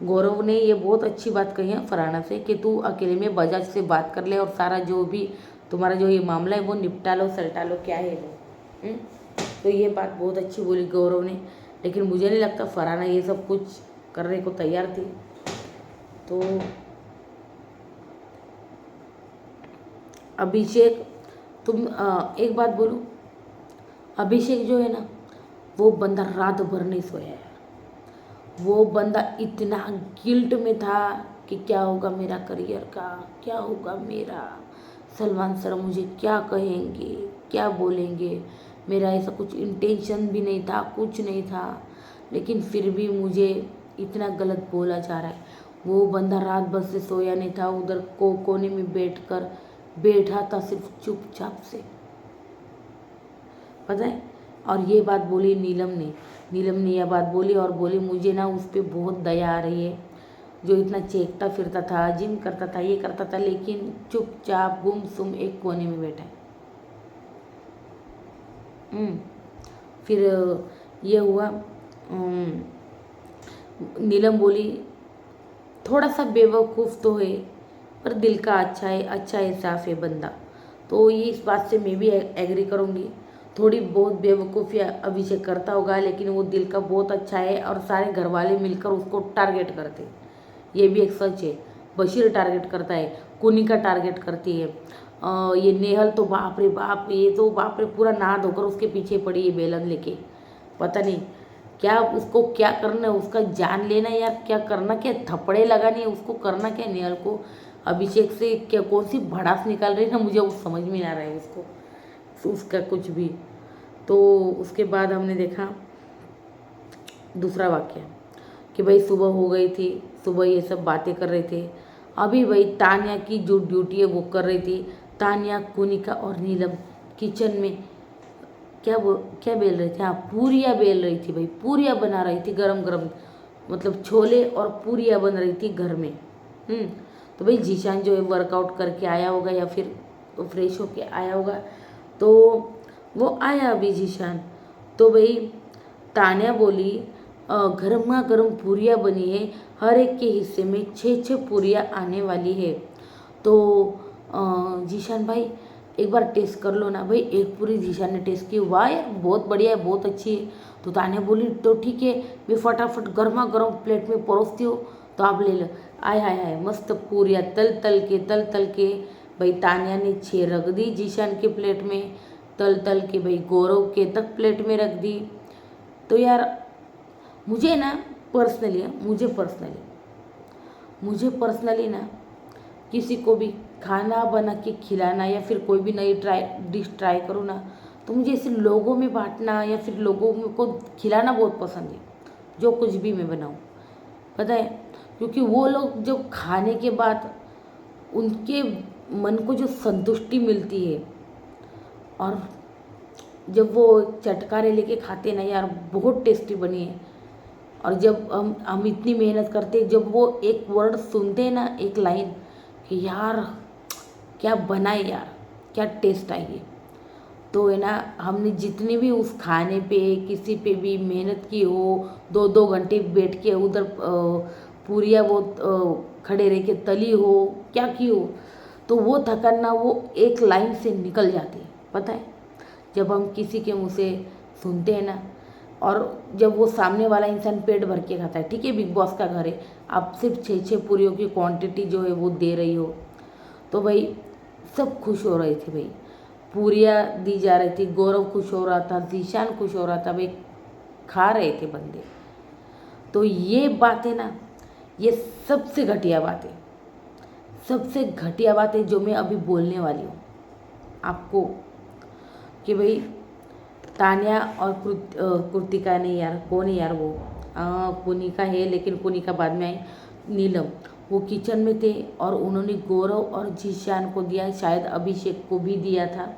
गौरव ने ये बहुत अच्छी बात कही है फरहाना से कि तू अकेले में बजाज से बात कर ले और सारा जो भी तुम्हारा जो ये मामला है वो निपटा लो, सलटा लो, क्या है वो। तो ये बात बहुत अच्छी बोली गौरव ने, लेकिन मुझे नहीं लगता फरहाना ये सब कुछ करने को तैयार थी। तो अभिषेक, तुम एक बात बोलूं, अभिषेक जो है ना वो बंदा रात भर नहीं सोया है। वो बंदा इतना गिल्ट में था कि क्या होगा मेरा करियर का, क्या होगा मेरा, सलमान सर मुझे क्या कहेंगे, क्या बोलेंगे। मेरा ऐसा कुछ इंटेंशन भी नहीं था, कुछ नहीं था, लेकिन फिर भी मुझे इतना गलत बोला जा रहा है। वो बंदा रात भर से सोया नहीं था, उधर कोने में बैठा था सिर्फ चुपचाप से, पता है। और ये बात बोली नीलम ने यह बात बोली और बोली मुझे ना उस पर बहुत दया आ रही है, जो इतना चेखता फिरता था, जिम करता था, ये करता था, लेकिन चुपचाप गुमसुम एक कोने में बैठा है। फिर ये हुआ, नीलम बोली थोड़ा सा बेवकूफ़ तो है पर दिल का अच्छा है, अच्छा है, साफ है बंदा। तो ये इस बात से मैं भी एग्री करूँगी। थोड़ी बहुत बेवकूफ़ियाँ अभिषेक करता होगा, लेकिन वो दिल का बहुत अच्छा है और सारे घर वाले मिलकर उसको टारगेट करते। ये भी एक सच है। बशीर टारगेट करता है, कुनिका टारगेट करती है। ये नेहल तो बाप रे बाप, ये तो बाप रे पूरा नहा धोकर उसके पीछे पड़ी है बेलन लेके। पता नहीं क्या उसको क्या करना है, उसका जान लेना है यार, क्या करना, क्या थप्पड़े लगानी है उसको, करना क्या नेहल को। अभिषेक से क्या कौन सी भड़ास निकाल रही है ना, मुझे वो समझ में नहीं आ रहा है उसको, उसका कुछ भी। तो उसके बाद हमने देखा दूसरा वाक्य कि भाई सुबह हो गई थी, सुबह ये सब बातें कर रहे थे। अभी भाई तान्या की जो ड्यूटी है वो कर रही थी। तान्या, कुनिका और नीलम किचन में क्या बेल रहे थे, हाँ पूरियाँ बेल रही थी भाई, पूरियाँ बना रही थी गरम गरम, मतलब छोले और पूरियाँ बन रही थी घर में। तो भाई जीशान जो है वर्कआउट करके आया होगा या फिर फ्रेश होके आया होगा, तो वो आया अभी जीशान। तो भाई तान्या बोली गर्मा गर्म पूरियाँ बनी है, हर एक के हिस्से में 6-6 पूरियाँ आने वाली है। तो जीशान भाई एक बार टेस्ट कर लो ना। भाई एक पूरी जीशान ने टेस्ट की, वाह यार बहुत बढ़िया है, बहुत अच्छी है। तो तान्या बोली तो ठीक है, मैं फटाफट गर्मा गर्म प्लेट में परोसती हूँ, तो आप ले लो। आय हाय हाय, मस्त पूरियाँ तल तल के भाई तान्या ने 6 रख दी जीशान के प्लेट में, तल के भाई गौरव के तक प्लेट में रख दी। तो यार मुझे ना मुझे पर्सनली ना किसी को भी खाना बना के खिलाना या फिर कोई भी नई डिश ट्राई करूँ ना, तो मुझे ऐसे लोगों में बांटना या फिर लोगों को खिलाना बहुत पसंद है, जो कुछ भी मैं बनाऊँ। पता है, क्योंकि वो लोग जब खाने के बाद उनके मन को जो संतुष्टि मिलती है, और जब वो चटकारे लेके खाते हैं ना यार, बहुत टेस्टी बनी है। और जब हम इतनी मेहनत करते हैं, जब वो एक वर्ड सुनते हैं ना, एक लाइन कि यार क्या बनाए यार, क्या टेस्ट आई है, तो है ना हमने जितनी भी उस खाने पे किसी पे भी मेहनत की हो, 2-2 घंटे बैठ के उधर पूरियाँ वो खड़े रह के तली हो, क्या की हो, तो वो थकान ना वो एक लाइन से निकल जाती है। पता है, जब हम किसी के मुँह से सुनते हैं ना, और जब वो सामने वाला इंसान पेट भर के खाता है, ठीक है बिग बॉस का घर है, आप सिर्फ 6-6 पूरियों की क्वांटिटी जो है वो दे रही हो, तो भाई सब खुश हो रहे थे भाई, पूरियाँ दी जा रही थी, गौरव खुश हो रहा था, जीशान खुश हो रहा था भाई, खा रहे थे बंदे। तो ये बातें ना, ये सबसे घटिया बातें जो मैं अभी बोलने वाली हूँ आपको, कि भाई तान्या और कृतिका ने यार, कौन है यार वो, कुनिका है, लेकिन कुनिका बाद में आई, नीलम, वो किचन में थे और उन्होंने गौरव और जीशान को दिया, शायद अभिषेक को भी दिया था,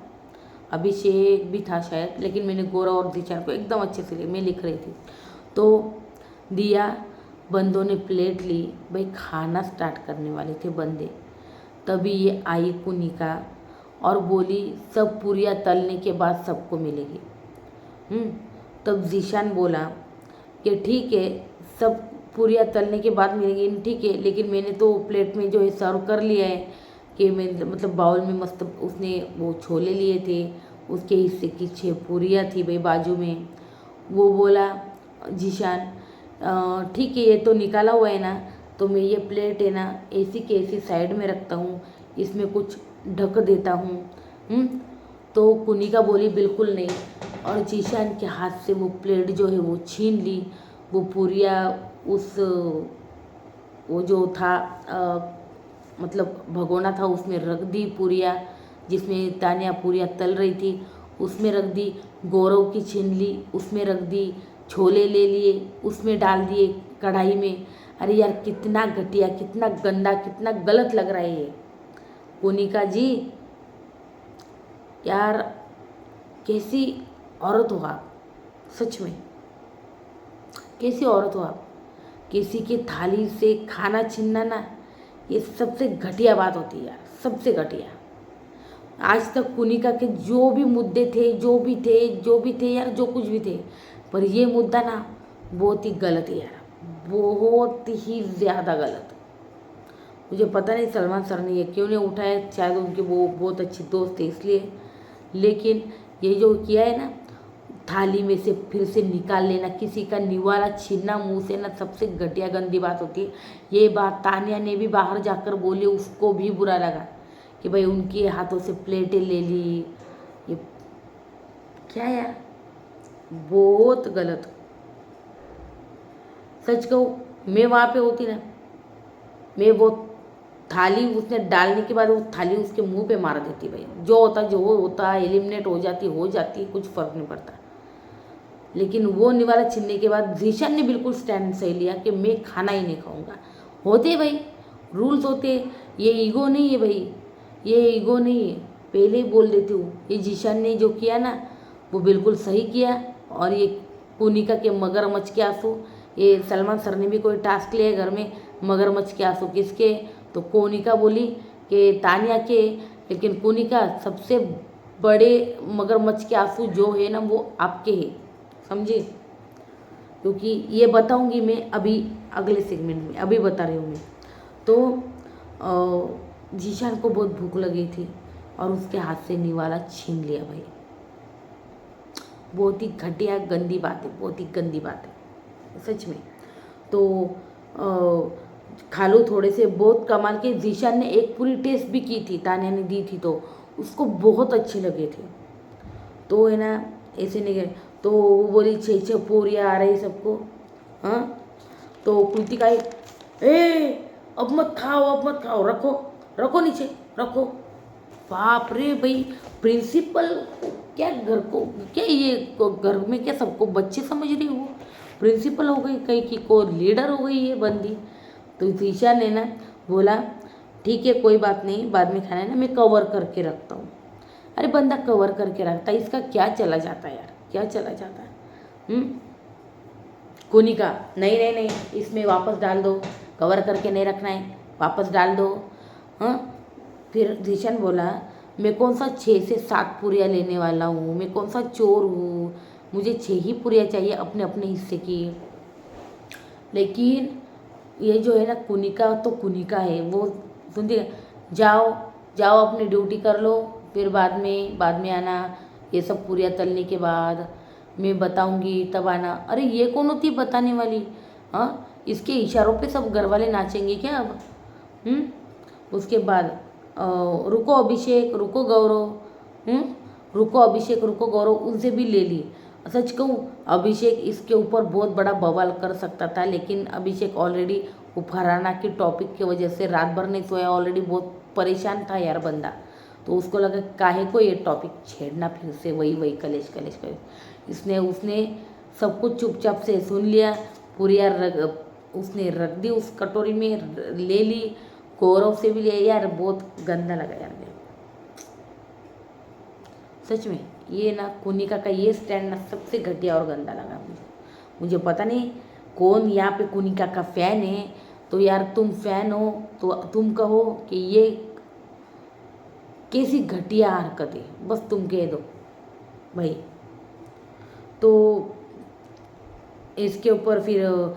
अभिषेक भी था शायद, लेकिन मैंने गौरव और जीशान को एकदम अच्छे से मैं लिख रही थी, तो दिया। बंदों ने प्लेट ली, भाई खाना स्टार्ट करने वाले थे बंदे, तभी ये आई कुनिका और बोली सब पूरियाँ तलने के बाद सबको मिलेगी। तब जीशान बोला कि ठीक है, सब पूरियाँ तलने के बाद मिलेगी, ठीक है, लेकिन मैंने तो प्लेट में जो है सर्व कर लिया है, कि मैं मतलब बाउल में मस्त उसने वो छोले लिए थे, उसके हिस्से की 6 पूरियाँ थी भाई बाजू में। वो बोला जीशान ठीक है, ये तो निकाला हुआ है ना, तो मैं ये प्लेट है ना ऐसी के ऐसी साइड में रखता हूँ, इसमें कुछ ढक देता हूँ। तो कुनिका बोली बिल्कुल नहीं, और जीशान के हाथ से वो प्लेट जो है वो छीन ली, वो पूरियाँ उस वो जो था मतलब भगोना था उसमें रख दी पूरियाँ, जिसमें तान्या पूरियाँ तल रही थी उसमें रख दी, गौरव की छीन ली उसमें रख दी, छोले ले लिए उसमें डाल दिए कढ़ाई में। अरे यार कितना घटिया, कितना गंदा, कितना गलत लग रहा है ये। कोनिका जी यार कैसी औरत हो आप, सच में कैसी औरत हो आप। किसी की थाली से खाना छीनना ना, ये सबसे घटिया बात होती है यार, सबसे घटिया। आज तक कुनिका के जो भी मुद्दे थे, जो भी थे यार, जो कुछ भी थे, पर ये मुद्दा ना बहुत ही गलत है यार, बहुत ही ज़्यादा गलत। मुझे पता नहीं सलमान सर ने ये क्यों नहीं उठाया, शायद उनके वो बहुत अच्छे दोस्त थे इसलिए, लेकिन ये जो किया है ना, थाली में से फिर से निकाल लेना, किसी का निवाला छीनना मुंह से ना सबसे घटिया गंदी बात होती है। ये बात तानिया ने भी बाहर जाकर बोली, उसको भी बुरा लगा कि भाई उनके हाथों से प्लेटें ले ली। ये क्या यार, बहुत गलत। सच कहूँ, मैं वहाँ पे होती ना, मैं वो थाली उसने डालने के बाद वो थाली उसके मुंह पे मार देती भाई। जो होता एलिमिनेट हो जाती, कुछ फर्क नहीं पड़ता। लेकिन वो निवाला छीनने के बाद जीशन ने बिल्कुल स्टैंड सही लिया कि मैं खाना ही नहीं खाऊंगा। होते भाई, रूल्स होते, ये ईगो नहीं है भाई, ये ईगो नहीं है, पहले ही बोल देती हूँ। ये जीशन ने जो किया ना वो बिल्कुल सही किया। और ये पुनिका के मगरमच्छ के आंसू, ये सलमान सर ने भी कोई टास्क लिया है घर में, मगरमच्छ के आंसू किसके, तो कोनिका बोली कि तानिया के, लेकिन कोनिका सबसे बड़े मगरमच्छ के आंसू जो है ना वो आपके हैं, समझे। क्योंकि ये बताऊंगी मैं अभी अगले सेगमेंट में, अभी बता रही हूँ मैं। तो जीशान को बहुत भूख लगी थी और उसके हाथ से निवाला छीन लिया भाई। बहुत ही घटिया गंदी बात है, बहुत ही गंदी बात है सच में। तो खालू थोड़े से बहुत कमाल के, जीशान ने एक पूरी टेस्ट भी की थी, तानिया ने दी थी तो उसको बहुत अच्छे लगे थे। तो है ना, ऐसे नहीं गए तो वो बोली 6 पूरियाँ आ रही सबको। हाँ, तो कृतिका अब मत खाओ, अब मत खाओ, रखो रखो नीचे रखो। बाप रे भाई, प्रिंसिपल क्या घर को, क्या ये घर में क्या सबको बच्चे समझ रही हो, प्रिंसिपल हो गई कहीं की, को लीडर हो गई है बंदी। तो ईशा ने ना बोला ठीक है कोई बात नहीं, बाद में खाना है ना, मैं कवर करके रखता हूँ। अरे बंदा कवर करके रखता है, इसका क्या चला जाता है यार, क्या चला जाता है। कोनिका नहीं नहीं नहीं, इसमें वापस डाल दो, कवर करके नहीं रखना है, वापस डाल दो। हाँ, फिर जीशन बोला मैं कौन सा 6 से 7 पूरियाँ लेने वाला हूँ, मैं कौन सा चोर हूँ, मुझे 6 ही पूरियाँ चाहिए अपने अपने हिस्से की। लेकिन ये जो है ना कुनिका, तो कुनिका है वो, सुनते जाओ जाओ अपनी ड्यूटी कर लो, फिर बाद में आना, ये सब पूरियाँ तलने के बाद मैं बताऊंगी तब आना। अरे ये कौन होती है बताने वाली, हाँ, इसके इशारों पे सब घर वाले नाचेंगे क्या अब। उसके बाद रुको अभिषेक, रुको गौरव, रुको अभिषेक, रुको गौरव, उनसे भी ले ली। सच कहूँ, अभिषेक इसके ऊपर बहुत बड़ा बवाल कर सकता था, लेकिन अभिषेक ऑलरेडी वो फरहाना के टॉपिक की वजह से रात भर नहीं सोया, ऑलरेडी बहुत परेशान था यार बंदा। तो उसको लगा काहे को ये टॉपिक छेड़ना फिर से, वही कलेश कलेश कलेश। उसने सब कुछ चुपचाप से सुन लिया, पूरियाँ उसने रख दी उस कटोरी में, ले ली, गौरव से भी लिया। यार बहुत गंदा लगा यार मेरे सच में। ये ना कुनिका का ये स्टैंड ना सबसे घटिया और गंदा लगा मुझे पता नहीं कौन यहाँ पे कुनिका का फ़ैन है, तो यार तुम फैन हो तो तुम कहो कि ये कैसी घटिया हरकत है, बस तुम कह दो भाई। तो इसके ऊपर फिर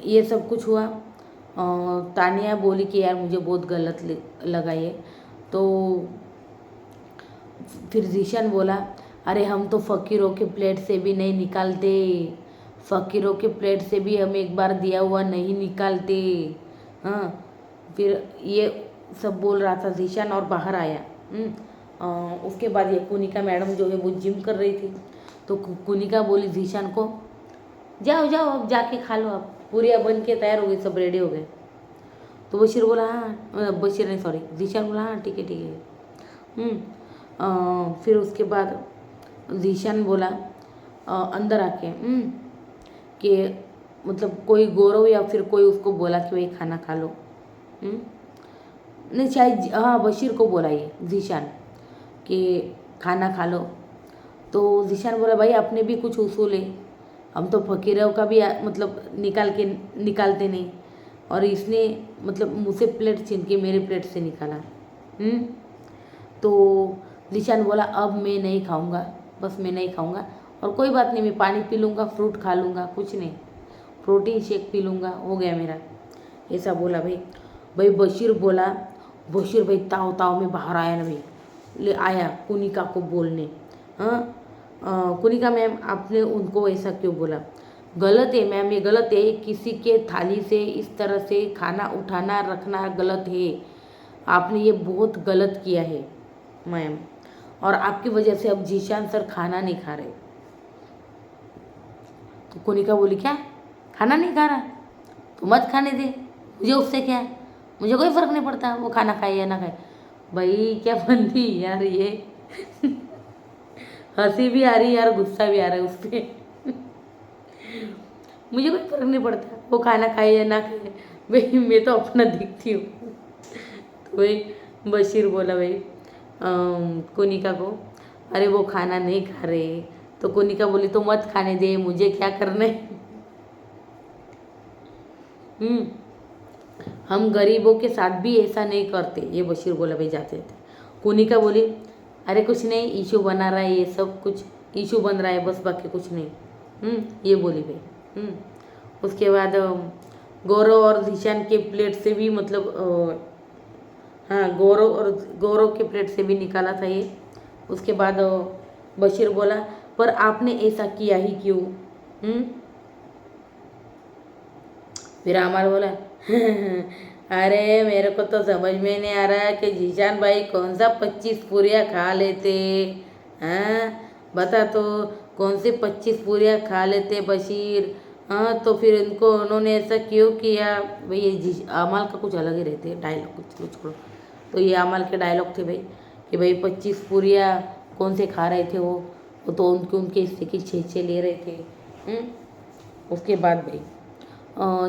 ये सब कुछ हुआ। तानिया बोली कि यार मुझे बहुत गलत लगा ये। तो फिर जीशन बोला अरे हम तो फ़कीरों के प्लेट से भी नहीं निकालते, फ़कीरों के प्लेट से भी हम एक बार दिया हुआ नहीं निकालते। हाँ, फिर ये सब बोल रहा था जीशन और बाहर आया। उसके बाद ये कुनिका मैडम जो है वो जिम कर रही थी। तो कुनिका बोली जीशन को जाओ जाओ अब जाके खा लो, आप पूरियाँ बन के तैयार हो गई, सब रेडी हो गए। तो बशीर बोला हाँ, बशीर नहीं सॉरी, जीशन बोला हाँ ठीक है। फिर उसके बाद जीशन बोला अंदर आके कि मतलब कोई गौरव या फिर कोई उसको बोला कि भाई खाना खा लो। नहीं शायद हाँ बशीर को बोला ये जीशान कि खाना खा लो। तो जीशान बोला भाई अपने भी कुछ उसूल है, हम तो फकीरों का भी मतलब निकालते नहीं, और इसने मतलब मुझसे प्लेट छीन के मेरे प्लेट से निकाला। तो जीशान बोला अब मैं नहीं खाऊंगा, बस मैं नहीं खाऊंगा, और कोई बात नहीं मैं पानी पी लूँगा, फ्रूट खा लूँगा, कुछ नहीं, प्रोटीन शेक पी लूँगा, हो गया मेरा, ऐसा बोला भाई। बशीर भाई ताव में बाहर आया ना भाई, ले आया कुनिका को बोलने हाँ कुनिका मैम आपने उनको ऐसा क्यों बोला? गलत है मैम, ये गलत है, किसी के थाली से इस तरह से खाना उठाना रखना गलत है, आपने ये बहुत गलत किया है मैम, और आपकी वजह से अब जीशान सर खाना नहीं खा रहे। तो कोनिका बोली क्या खाना नहीं खा रहा, तो मत खाने दे, मुझे उससे क्या है, मुझे कोई फ़र्क नहीं पड़ता वो खाना खाए या ना खाए। भाई क्या बंदी यार ये हंसी भी आ रही है यार, गुस्सा भी आ रहा है उस पर मुझे कोई फ़र्क नहीं पड़ता वो खाना खाए या ना खाए, भाई मैं तो अपना दिखती हूँ। तो भाई बशीर बोला भाई कोनिका को, अरे वो खाना नहीं खा रहे। तो कोनिका बोली तो मत खाने दे, मुझे क्या करना है। हम गरीबों के साथ भी ऐसा नहीं करते, ये बशीर बोला भाई जाते थे। कोनिका बोली अरे कुछ नहीं, इशू बना रहा है, ये सब कुछ इशू बन रहा है बस, बाकी कुछ नहीं। ये बोली भाई। उसके बाद गौरव और जीशान के प्लेट से भी मतलब हाँ गौरव के प्लेट से भी निकाला था ये। उसके बाद बशीर बोला पर आपने ऐसा किया ही क्यों? फिर अमर बोला अरे मेरे को तो समझ में नहीं आ रहा कि जीशान भाई कौन सा 25 पूरियाँ खा लेते, हाँ बता तो कौन से 25 पूरियाँ खा लेते बशीर। हाँ तो फिर इनको उन्होंने ऐसा क्यों किया भाई? ये अमल का कुछ अलग ही रहते हैं डायलॉग, कुछ छोड़ो। तो ये अमल के डायलॉग थे भाई कि भाई 25 पूरियाँ कौन से खा रहे थे वो तो उनके हिस्से की 6 ले रहे थे। उसके बाद भाई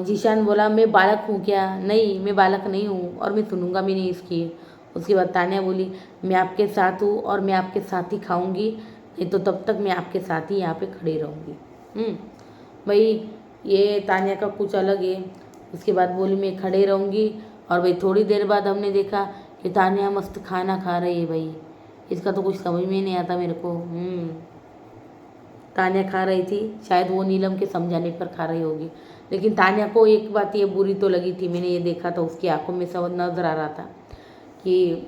जीशान बोला मैं बालक हूँ क्या? नहीं मैं बालक नहीं हूँ और मैं सुनूंगा भी नहीं इसकी। उसके बाद तान्या बोली मैं आपके साथ हूँ और मैं आपके साथ ही खाऊंगी, नहीं तो तब तक मैं आपके साथ ही यहाँ पे खड़ी रहूँगी। भाई ये तान्या का कुछ अलग है। उसके बाद बोली मैं खड़े रहूँगी, और भाई थोड़ी देर बाद हमने देखा कि तान्या मस्त खाना खा रही है भाई, इसका तो कुछ समझ में नहीं आता मेरे को। तान्या खा रही थी, शायद वो नीलम के समझाने पर खा रही होगी, लेकिन तान्या को एक बात ये बुरी तो लगी थी, मैंने ये देखा था उसकी आंखों में सब नजर आ रहा था कि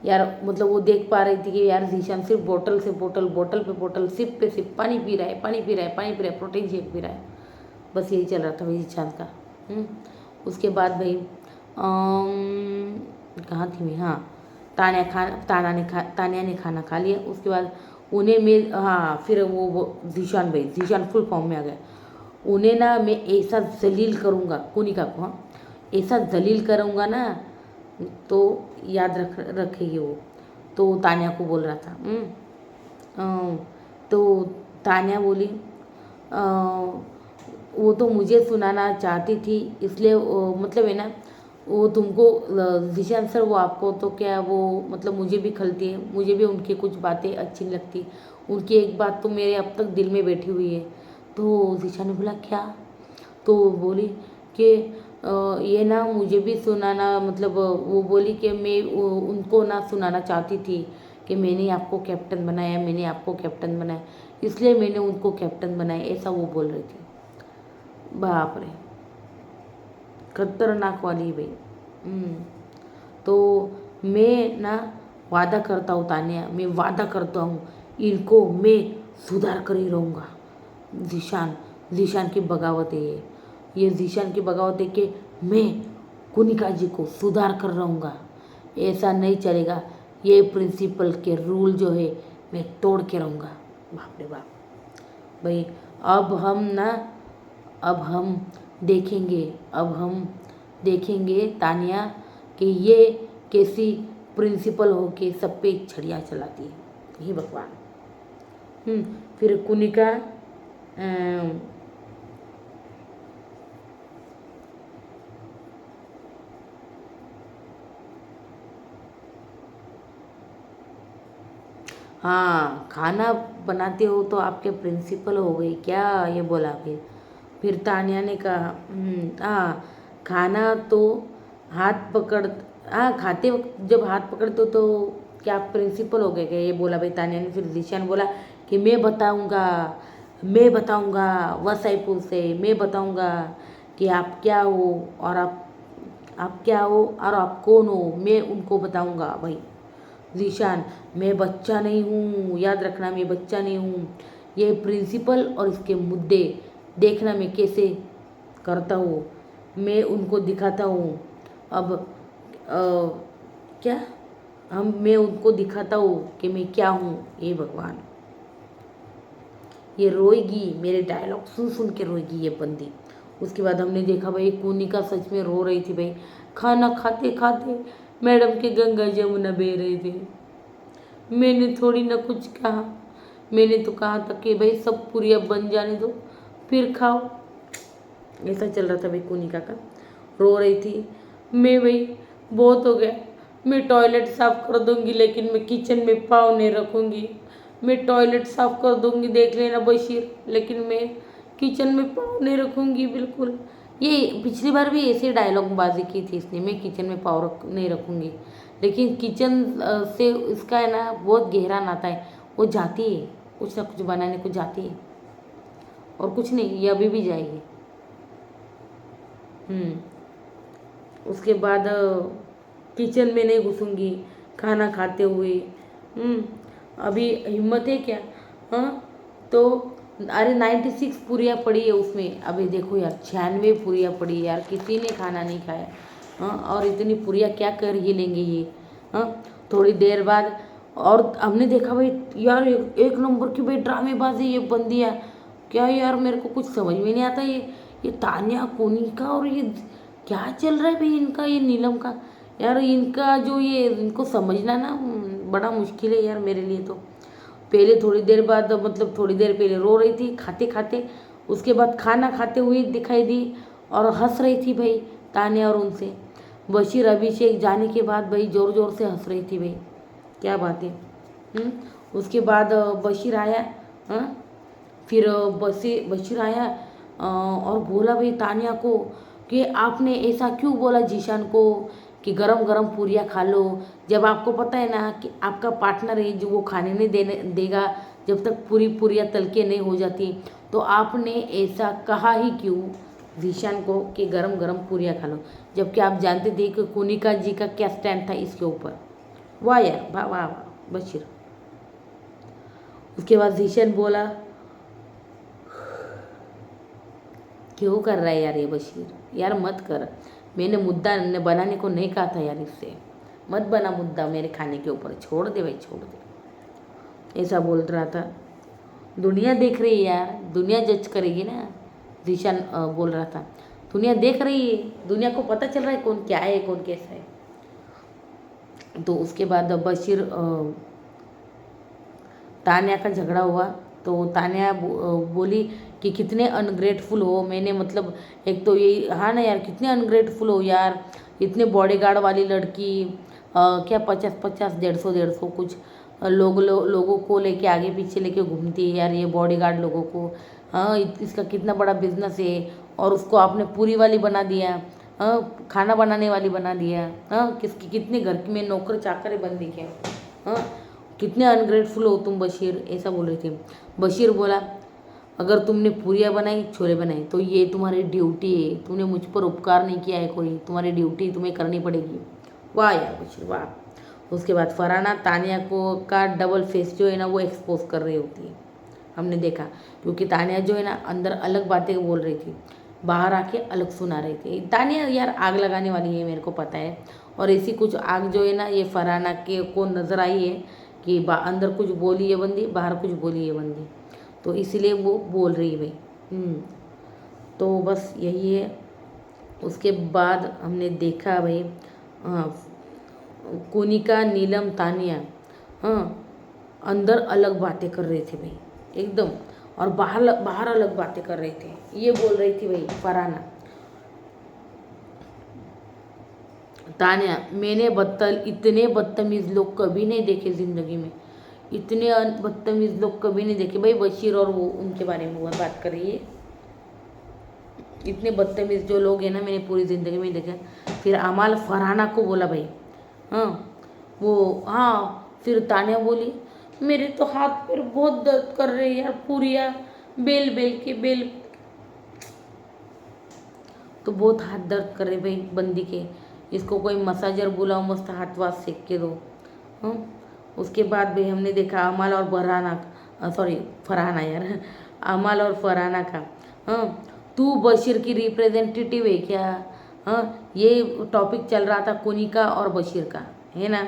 यार मतलब वो देख पा रही थी कि यार जीशान सिर्फ बोतल से बोतल, बोतल पे बोतल, सिप पे सिप पानी पी रहा है, पानी पी रहा है, पानी पी रहा है, प्रोटीन शेक पी रहा है, बस यही चल रहा था भाई जीशान का। उसके बाद भाई कहाँ थी मैं, हाँ तान्या ने खाना खा लिया। उसके बाद उन्हें मैं हाँ फिर वो जीशान फुल फॉर्म में आ गया। उन्हें ना मैं ऐसा जलील करूँगा कोनिका को, हाँ ऐसा जलील करूँगा ना तो याद रखेगी वो। तो तान्या को बोल रहा था। तो तान्या बोली वो तो मुझे सुनाना चाहती थी, इसलिए मतलब है ना वो तुमको जीशान सर वो आपको तो क्या वो मतलब मुझे भी खलती है, मुझे भी उनकी कुछ बातें अच्छी नहीं लगती, उनकी एक बात तो मेरे अब तक दिल में बैठी हुई है। तो जीशान ने बोला क्या? तो बोली कि ये ना मुझे भी सुनाना मतलब वो बोली कि मैं उनको ना सुनाना चाहती थी कि मैंने आपको कैप्टन बनाया, मैंने आपको कैप्टन बनाया, इसलिए मैंने उनको कैप्टन बनाया, ऐसा वो बोल रही थी। बाप रे खतरनाक वाली भाई। तो मैं ना वादा करता हूँ तान्या, मैं वादा करता हूँ इनको मैं सुधार कर ही रहूँगा। जीशान की बगावत है ये जीशान की बगावत है कि मैं कुनिका जी को सुधार कर रहूँगा, ऐसा नहीं चलेगा, ये प्रिंसिपल के रूल जो है मैं तोड़ के रहूँगा। बाप रे बाप भाई अब हम देखेंगे तान्या कि ये कैसी प्रिंसिपल हो के सब पे छड़ियाँ चलाती है। हे भगवान। फिर कुनिका हाँ खाना बनाते हो तो आपके प्रिंसिपल हो गई क्या? ये बोला फिर तान्या ने कहा हाँ खाना तो हाथ पकड़ हाँ खाते वक्त जब हाथ पकड़ते हो तो क्या आप प्रिंसिपल हो गए क्या? ये बोला भाई तान्या ने। फिर जीशान बोला कि मैं बताऊंगा वसाईपुर से, मैं बताऊंगा कि आप क्या हो और आप क्या हो और आप कौन हो, मैं उनको बताऊंगा भाई। जीशान, मैं बच्चा नहीं हूँ, याद रखना मैं बच्चा नहीं हूँ। ये प्रिंसिपल और इसके मुद्दे देखना मैं कैसे करता हूँ, मैं उनको दिखाता हूँ। अब क्या मैं उनको दिखाता हूँ कि मैं क्या हूँ। ये भगवान, ये रोएगी, मेरे डायलॉग सुन सुन के रोएगी ये बंदी। उसके बाद हमने देखा भाई कोनिका सच में रो रही थी भाई। खाना खाते खाते मैडम के गंगा जमुना बह रहे थे। मैंने थोड़ी ना कुछ कहा, मैंने तो कहा था कि भाई सब पूरी अब बन जाने दो फिर खाओ। ऐसा चल रहा था भाई कोनिका का। रो रही थी, मैं भाई बहुत हो गया, मैं टॉयलेट साफ कर दूंगी लेकिन मैं किचन में पाँव नहीं रखूंगी। मैं टॉयलेट साफ कर दूंगी देख लेना बशीर, लेकिन मैं किचन में पाँव नहीं रखूंगी बिल्कुल। ये पिछली बार भी ऐसे डायलॉग बाजी की थी इसने, मैं किचन में पाँव नहीं रखूंगी। लेकिन किचन से इसका है ना बहुत गहरा नाता है। वो जाती है कुछ ना कुछ बनाने को जाती है, और कुछ नहीं, ये अभी भी जाएगी। उसके बाद किचन में नहीं घुसूंगी खाना खाते हुए। अभी हिम्मत है क्या? हाँ तो अरे 96 पूरियाँ पड़ी है उसमें, अभी देखो यार 96 पूरियाँ पड़ी है यार, किसी ने खाना नहीं खाया। हाँ और इतनी पूरियाँ क्या कर ही लेंगे ये। हाँ थोड़ी देर बाद और हमने देखा भाई यार एक नंबर की भाई ड्रामेबाजी ये बंदियाँ। क्या यार मेरे को कुछ समझ में नहीं आता, ये तान्या कोनिका और ये क्या चल रहा है भाई इनका, ये नीलम का। यार इनका जो ये इनको समझना ना बड़ा मुश्किल है यार मेरे लिए तो। पहले थोड़ी देर बाद मतलब थोड़ी देर पहले रो रही थी खाते खाते, उसके बाद खाना खाते हुए दिखाई दी और हंस रही थी भाई तान्या और उनसे। बशीर अभिषेक जाने के बाद भाई ज़ोर ज़ोर से हंस रही थी भाई, क्या बात है। उसके बाद बशीर आया। हाँ फिर बशीर आया और बोला भाई तान्या को कि आपने ऐसा क्यों बोला जीशान को कि गरम गरम पूरियाँ खा लो, जब आपको पता है ना कि आपका पार्टनर है जो वो खाने नहीं देगा जब तक पूरी पूरियाँ तल के नहीं हो जाती, तो आपने ऐसा कहा ही क्यों जीशान को कि गरम गरम पूरियाँ खा लो, जबकि आप जानते थे कि कोनिका जी का क्या स्टैंड था इसके ऊपर। वाह यार वाह वाह वाह बशीर। उसके बाद जीशन बोला क्यों कर रहा है यार ये बशीर, यार मत कर, मैंने मुद्दा बनाने को नहीं कहा था यार, इससे मत बना मुद्दा मेरे खाने के ऊपर, छोड़ दे भाई छोड़ दे, ऐसा बोल रहा था। दुनिया देख रही है यार, दुनिया जज करेगी ना, जीशान बोल रहा था। दुनिया देख रही है, दुनिया को पता चल रहा है कौन क्या है कौन कैसा है। तो उसके बाद बशीर तान्या का झगड़ा हुआ तो तान्या बोली कि कितने अनग्रेटफुल हो, मैंने मतलब एक तो ये हाँ ना यार कितने अनग्रेटफुल हो यार, इतने बॉडीगार्ड वाली लड़की क्या 50-50 150 कुछ लोगों को लेके आगे पीछे लेके घूमती है यार ये बॉडीगार्ड लोगों को। हाँ इसका कितना बड़ा बिजनेस है और उसको आपने पूरी वाली बना दिया। हाँ खाना बनाने वाली बना दिया। हाँ किसकी कितने घर में नौकर चाकर बन दिखे। हाँ कितने अनग्रेटफुल हो तुम बशीर, ऐसा बोल रही थी। बशीर बोला अगर तुमने पूरियाँ बनाई छोले बनाए तो ये तुम्हारी ड्यूटी है, तुमने मुझ पर उपकार नहीं किया है कोई, तुम्हारी ड्यूटी तुम्हें करनी पड़ेगी। वाह यार बशीर वाह। उसके बाद फरहाना तान्या को का डबल फेस जो है ना वो एक्सपोज कर रही होती है, हमने देखा, क्योंकि तान्या जो है ना अंदर अलग बातें बोल रही थी, बाहर आके अलग सुना रही थी। तान्या यार आग लगाने वाली है मेरे को पता है, और ऐसी कुछ आग जो है ना ये फरहाना के को नज़र आई है कि अंदर कुछ बोली है बंदी बाहर कुछ बोली है बंदी, तो इसीलिए वो बोल रही है भाई। तो बस यही है। उसके बाद हमने देखा भाई कोनिका नीलम तानिया हाँ अंदर अलग बातें कर रहे थे भाई एकदम, और बाहर बाहर अलग बातें कर रहे थे। ये बोल रही थी भाई फरहाना तान्या मैंने इतने बदतमीज़ लोग कभी नहीं देखे ज़िंदगी में, इतने बदतमीज़ लोग कभी नहीं देखे भाई। बशीर और वो उनके बारे में वो बात कर रही है, इतने बदतमीज़ जो लोग हैं ना मैंने पूरी ज़िंदगी में देखे। फिर अमाल फरहाना को बोला भाई हाँ वो हाँ, फिर तान्या बोली मेरे तो हाथ पैर बहुत दर्द कर रहे हैं यार, पूरियाँ बेल बेल के बेल तो बहुत हाथ दर्द कर रहे भाई बंदी के, इसको कोई मसाजर बुलाओ मस्त हाथ वाथ सेक के दो। हाँ उसके बाद भी हमने देखा अमल और बरहाना, सॉरी फरहाना यार, अमल और फरहाना का। हाँ, तू बशीर की रिप्रेजेंटेटिव है क्या? हाँ, ये टॉपिक चल रहा था कोनिका और बशीर का, है ना?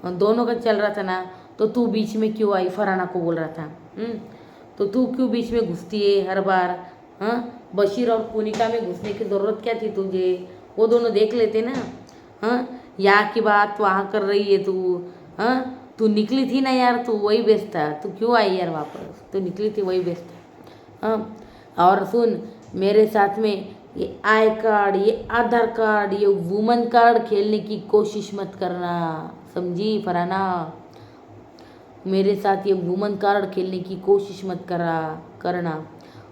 दोनों का चल रहा था ना, तो तू बीच में क्यों आई? फरहाना को बोल रहा था। तो तू क्यों बीच में घुसती है हर बार? हाँ, बशीर और कोनिका में घुसने की ज़रूरत क्या थी तुझे? वो दोनों देख लेते ना। हाँ, यहाँ की बात वहाँ कर रही है तू। हाँ, तू निकली थी ना यार, तू वही बेस्ट था, तू क्यों आई यार वापस? तू निकली थी वही बेस्ट था। हाँ, और सुन, मेरे साथ में ये आई कार्ड, ये आधार कार्ड, ये वुमन कार्ड खेलने की कोशिश मत करना, समझी फरहाना? मेरे साथ ये वुमन कार्ड खेलने की कोशिश मत करना।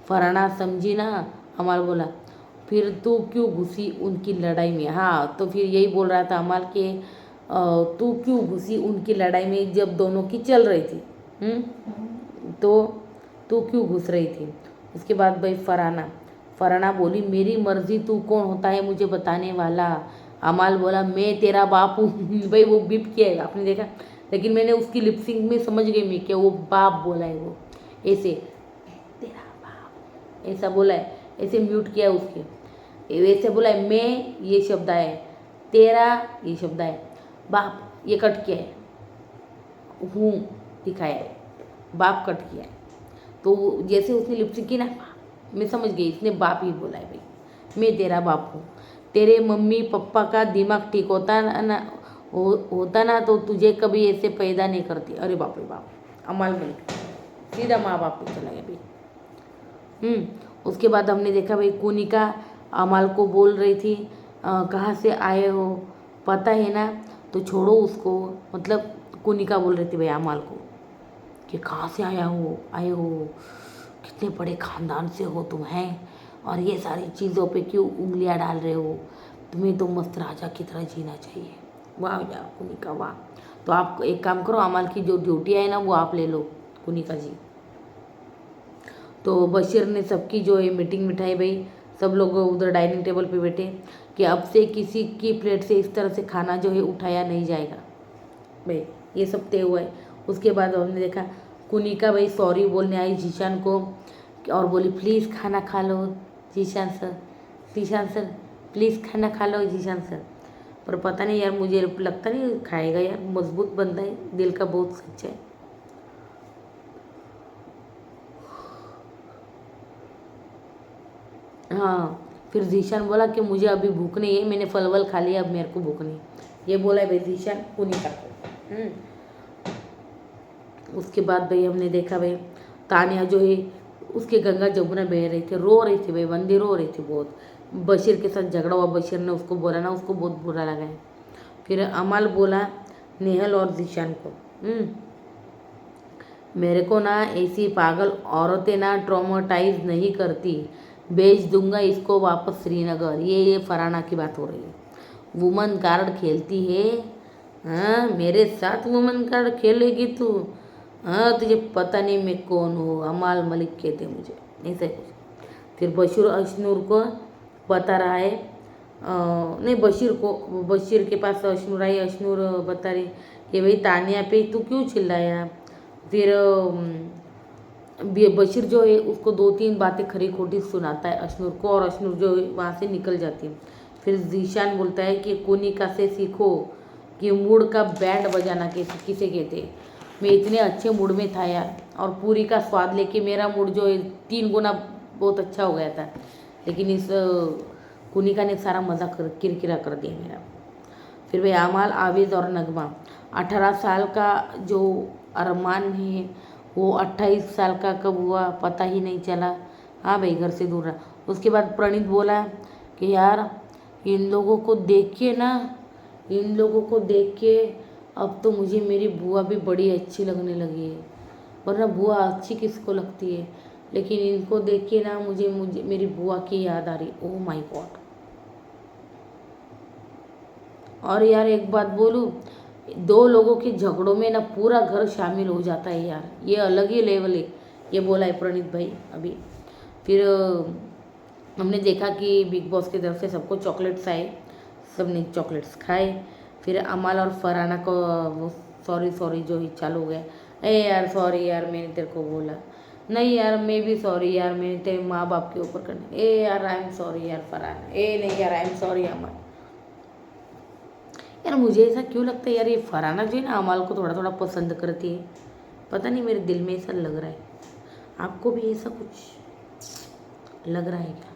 फरहाना समझी ना? अमल बोला। फिर तू क्यों घुसी उनकी लड़ाई में? हाँ, तो फिर यही बोल रहा था अमल के तू क्यों घुसी उनकी लड़ाई में जब दोनों की चल रही थी? तो तू क्यों घुस रही थी? उसके बाद भाई फरहाना बोली, मेरी मर्जी, तू कौन होता है मुझे बताने वाला? अमाल बोला, मैं तेरा बाप हूँ। भाई वो बीप किया है, आपने देखा, लेकिन मैंने उसकी लिपसिंग में समझ गई मैं क्या वो बाप बोला है, वो ऐसे तेरा बाप ऐसा बोला है, ऐसे म्यूट किया है उसके, वैसे बोला है मैं, ये शब्द है, तेरा ये शब्द है, बाप ये कट किया है, हूँ दिखाया है, बाप कट किया है। तो जैसे उसने लिपसिंग की ना, मैं समझ गई इसने बाप ही बोला है, भाई मैं तेरा बाप हूँ। तेरे मम्मी पापा का दिमाग ठीक होता ना तो तुझे कभी ऐसे पैदा नहीं करती। अरे बाप रे बाप, अमाल मलिक सीधा माँ बाप पे चला गया भाई। उसके बाद हमने देखा भाई कोनिका अमाल को बोल रही थी कहाँ से आए हो पता है ना? तो छोड़ो उसको, मतलब कोनिका बोल रही थी भाई अमाल को कि कहाँ से आए हो, कितने बड़े ख़ानदान से हो तुम हैं, और ये सारी चीज़ों पे क्यों उंगलियां डाल रहे हो? तुम्हें तो मस्त राजा की तरह जीना चाहिए। वाह यार कोनिका वाह। तो आप एक काम करो, अमल की जो ड्यूटी है ना वो आप ले लो कोनिका जी। तो बशीर ने सबकी जो है मीटिंग बिठाई भाई, सब लोग उधर डाइनिंग टेबल पे बैठे कि अब से किसी की प्लेट से इस तरह से खाना जो है उठाया नहीं जाएगा भाई, ये सब तय हुआ है। उसके बाद हमने देखा कोनिका भाई सॉरी बोलने आई जीशान को और बोली प्लीज़ खाना खा लो जीशान सर प्लीज़ खाना खा लो जीशान सर। पर पता नहीं यार, मुझे लगता नहीं खाएगा यार, मजबूत बंदा है, दिल का बहुत सच्चा है। हाँ, फिर जीशान बोला कि मुझे अभी भूख नहीं है, मैंने फल वल खा लिया, अब मेरे को भूख नहीं। ये बोला है भाई जीशान कोनिका को। उसके बाद भाई हमने देखा भाई तानिया जो है उसके गंगा जमुना बह रही थी, रो रही थी भाई, बंदी रो रही थी बहुत। बशीर के साथ झगड़ा हुआ, बशीर ने उसको बोला ना, उसको बहुत बुरा लगा है। फिर अमल बोला नेहल और जीशान को, मेरे को ना ऐसी पागल औरतें ना ट्रॉमेटाइज नहीं करती, भेज दूंगा इसको वापस श्रीनगर। ये फरहाना की बात हो रही है। वुमन कार्ड खेलती है? हाँ, मेरे साथ वुमन कार्ड खेलेगी तू? हाँ, तुझे पता नहीं मैं कौन हूँ, अमाल मलिक कहते मुझे, ऐसे कुछ। फिर बशीर अशनूर को बता रहा है, नहीं बशीर के पास अशनूर आई, अशनूर बता रही कि भाई तानिया पे तू क्यों चिल्लाया? फिर बशीर जो है उसको 2-3 बातें खरी खोटी सुनाता है अशनूर को, और अशनूर जो है वहाँ से निकल जाती है। फिर जीशान बोलता है कि कोनिका से सीखो कि मूड का बैंड बजाना किसे कहते हैं। मैं इतने अच्छे मूड में था यार, और पूरी का स्वाद लेके मेरा मूड जो है 3 गुना बहुत अच्छा हो गया था, लेकिन इस कोनिका ने सारा मज़ा किरकिरा कर दिया मेरा। फिर वे अमाल, आवेद और नगमा, 18 साल का जो अरमान है वो 28 साल का कब हुआ पता ही नहीं चला। हाँ भाई, घर से दूर रहा। उसके बाद प्रणीत बोला कि यार इन लोगों को देख के अब तो मुझे मेरी बुआ भी बड़ी अच्छी लगने लगी है, वरना बुआ अच्छी किसको लगती है, लेकिन इनको देख के ना मुझे मेरी बुआ की याद आ रही। Oh my God. और यार एक बात बोलूँ, 2 लोगों के झगड़ों में ना पूरा घर शामिल हो जाता है यार, ये अलग ही लेवल है। ये बोला है प्रणीत भाई अभी। फिर हमने देखा कि बिग बॉस की तरफ से सबको चॉकलेट्स आए, सबने चॉकलेट्स खाए। फिर अमाल और फरहाना को वो सॉरी सॉरी जो ही चालू हो गया। ए यार सॉरी यार मैंने तेरे को बोला, नहीं यार मैं भी सॉरी यार मैंने तेरे माँ बाप के ऊपर करने, ए यार आई एम सॉरी यार फरहान, ए नहीं यार आई एम सॉरी अमल। यार मुझे ऐसा क्यों लगता है यार, ये फरहाना जो है ना अमल को थोड़ा थोड़ा पसंद करती है, पता नहीं मेरे दिल में ऐसा लग रहा है। आपको भी ऐसा कुछ लग रहा है क्या?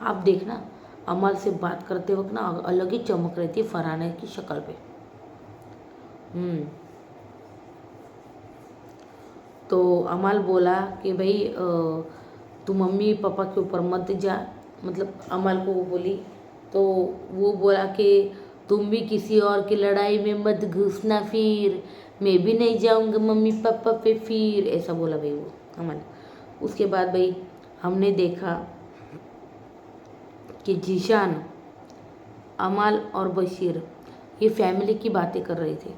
आप देखना अमल से बात करते वक्त ना अलग ही चमक रहती है फरहाना की शक्ल पे। तो अमल बोला कि भाई तू मम्मी पापा के ऊपर मत जा, मतलब अमल को वो बोली, तो वो बोला कि तुम भी किसी और की लड़ाई में मत घुसना, फिर मैं भी नहीं जाऊंगा मम्मी पापा पे, फिर ऐसा बोला भाई वो अमल। उसके बाद भाई हमने देखा कि जीशान, अमल और बशीर ये फैमिली की बातें कर रहे थे।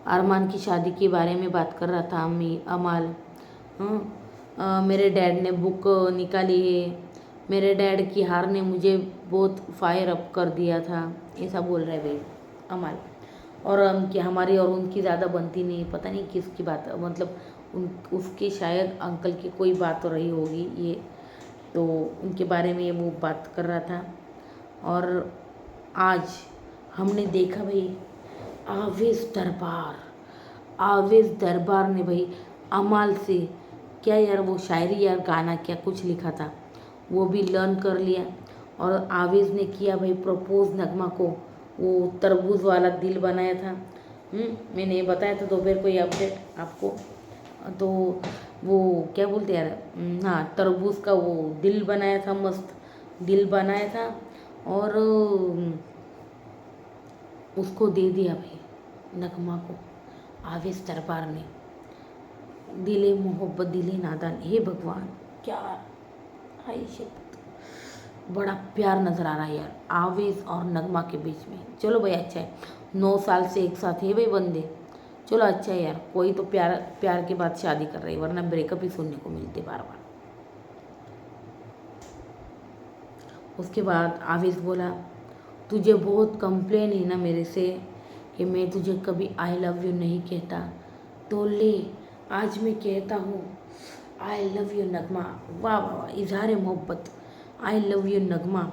अरमान की शादी के बारे में बात कर रहा था अम्मी अमल। मेरे डैड ने बुक निकाली है, मेरे डैड की हार ने मुझे बहुत फायर अप कर दिया था, ऐसा बोल रहे भाई अमल। और कि हमारी और उनकी ज़्यादा बनती नहीं, पता नहीं किसकी बात, मतलब उसके शायद अंकल की कोई बात हो रही होगी ये, तो उनके बारे में वो बात कर रहा था। और आज हमने देखा भाई आवेश दरबार ने भाई अमाल से क्या यार वो शायरी यार गाना क्या कुछ लिखा था वो भी लर्न कर लिया। और आवेश ने किया भाई प्रपोज नगमा को, वो तरबूज वाला दिल बनाया था। मैंने बताया था दोपहर को ये अपडेट आपको। तो वो क्या बोलते यार, हाँ तरबूज का वो दिल बनाया था, मस्त दिल बनाया था। और उसको दे दिया भाई नगमा को आवेश दरबार ने। दिले मोहब्बत दिले नादान, हे भगवान क्या हाय शिट, बड़ा प्यार नज़र आ रहा है यार आवेश और नगमा के बीच में। चलो भाई अच्छा है, 9 साल से एक साथ है भाई बंदे, चलो अच्छा है यार, कोई तो प्यार प्यार के बाद शादी कर रही है, वरना ब्रेकअप ही सुनने को मिलते बार बार। उसके बाद आवेश बोला तुझे बहुत कंप्लेन है ना मेरे से कि मैं तुझे कभी आई लव यू नहीं कहता, तो ले आज मैं कहता हूँ आई लव यू नगमा। वाह वाह वाह, इजहार मोहब्बत, आई लव यू नगमा।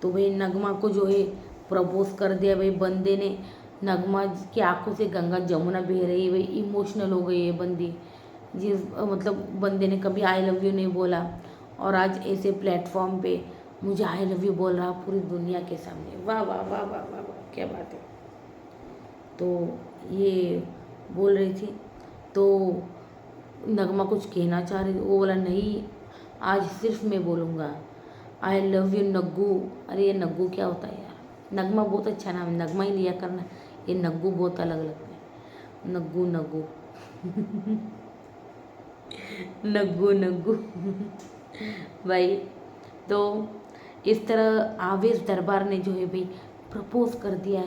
तो भाई नगमा को जो है प्रपोज कर दिया भाई बंदे ने। नगमा की आंखों से गंगा जमुना बह रही है भाई, इमोशनल हो गई है बंदी, जिस मतलब बंदे ने कभी आई लव यू नहीं बोला और आज ऐसे प्लेटफॉर्म पे मुझे आई लव यू बोल रहा पूरी दुनिया के सामने। वाह वाह वाह वाह वाह वाह क्या बात है। तो ये बोल रही थी, तो नगमा कुछ कहना चाह रही थी, वो बोला नहीं आज सिर्फ मैं बोलूँगा आई लव यू नग्गू। अरे ये नग्गू क्या होता है यार, नगमा बहुत अच्छा नाम है, नगमा ही लिया करना, ये नग्गू बहुत अलग लगता है, नग्गू नग्गू नग्गू नग्गू भाई। तो इस तरह आवेश दरबार ने जो है भाई प्रपोज कर दिया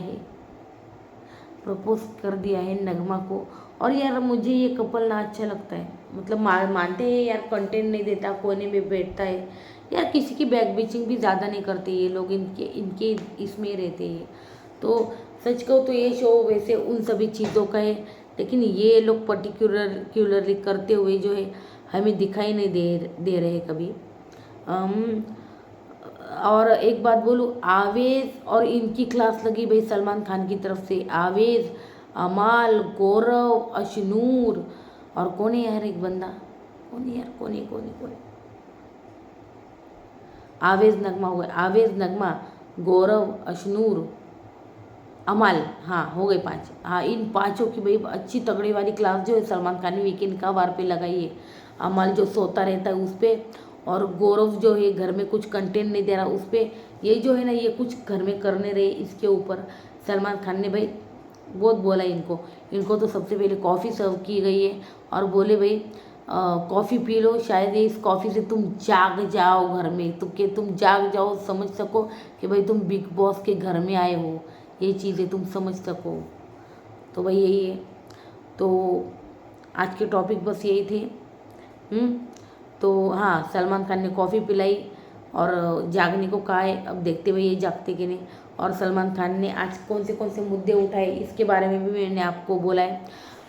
है नगमा को। और यार मुझे ये कपल ना अच्छा लगता है, मतलब मानते हैं यार कंटेंट नहीं देता, कोने में बैठता है यार, किसी की बैक बिचिंग भी ज़्यादा नहीं करते ये लोग, इनके इनके इसमें रहते हैं। तो सच कहूँ तो ये शो वैसे उन सभी चीज़ों का है, लेकिन ये लोग पर्टिकुलरली करते हुए जो है हमें दिखाई नहीं दे रहे कभी। और एक बात बोलूँ, आवेश और इनकी क्लास लगी भाई सलमान खान की तरफ से, आवेश अमाल गौरव अशनूर और कौन है यार एक बंदा, कौन है यार, कौन है आवेश नगमा हुआ, आवेश नगमा गौरव अशनूर अमाल, हाँ हो गए 5। हाँ इन 5 की भाई अच्छी तगड़ी वाली क्लास जो है सलमान खान ने वीकेंड का वार पे लगाई है। अमाल जो सोता रहता है उस पर, और गौरव जो है घर में कुछ कंटेंट नहीं दे रहा उस पर, ये जो है ना ये कुछ घर में करने रहे, इसके ऊपर सलमान खान ने भाई बहुत बोला इनको तो सबसे पहले कॉफ़ी सर्व की गई है और बोले भाई कॉफ़ी पी लो, शायद इस कॉफ़ी से तुम जाग जाओ घर में, तुम जाग जाओ, समझ सको कि भाई तुम बिग बॉस के घर में आए हो, ये चीज़ें तुम समझ सको। तो भाई यही है, तो आज के टॉपिक बस यही थे। तो हाँ सलमान खान ने कॉफ़ी पिलाई और जागने को कहा है, अब देखते हुए ये जागते कि नहीं। और सलमान खान ने आज कौन से मुद्दे उठाए इसके बारे में भी मैंने आपको बोला है।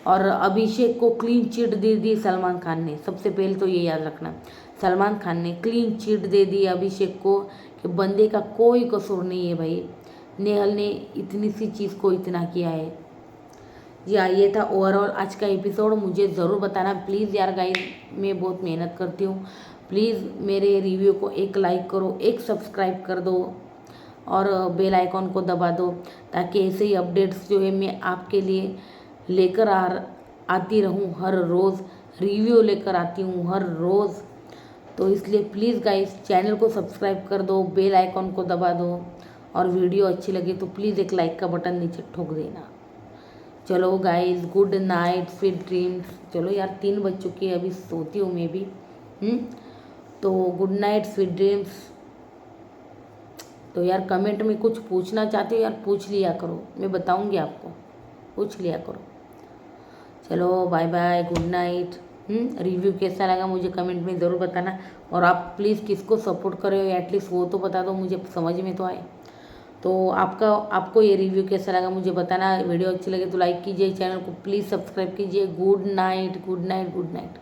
और अभिषेक को क्लीन चिट दे दी सलमान खान ने, सबसे पहले तो ये याद रखना, सलमान खान ने क्लीन चिट दे दी अभिषेक को कि बंदे का कोई कसूर नहीं है भाई, नेहल ने इतनी सी चीज़ को इतना किया है। जी हाँ, ये था ओवरऑल आज का एपिसोड। मुझे ज़रूर बताना प्लीज़ यार गाइस, मैं बहुत मेहनत करती हूँ, प्लीज़ मेरे रिव्यू को एक लाइक करो, एक सब्सक्राइब कर दो और बेल आइकॉन को दबा दो, ताकि ऐसे ही अपडेट्स जो है मैं आपके लिए लेकर आती रहूँ। हर रोज़ रिव्यू लेकर आती हूँ हर रोज़, तो इसलिए प्लीज़ गाइस चैनल को सब्सक्राइब कर दो, बेल आइकॉन को दबा दो और वीडियो अच्छी लगे तो प्लीज़ एक लाइक का बटन नीचे ठोक देना। चलो guys, good night, sweet dreams. चलो यार 3 बज चुकी है, अभी सोती हूँ मैं भी। तो गुड नाइट, स्वीट ड्रीम्स। तो यार कमेंट में कुछ पूछना चाहते हो यार, पूछ लिया करो, मैं बताऊँगी आपको, पूछ लिया करो। चलो bye bye, good night. Review कैसा लगा मुझे कमेंट में ज़रूर बताना, और आप प्लीज़ किसको सपोर्ट कर रहे हो एटलीस्ट वो तो बता दो, मुझे समझ में तो आए। तो आपको ये रिव्यू कैसा लगा मुझे बताना। वीडियो अच्छी लगे तो लाइक कीजिए, चैनल को प्लीज़ सब्सक्राइब कीजिए। Good night, good night, good night.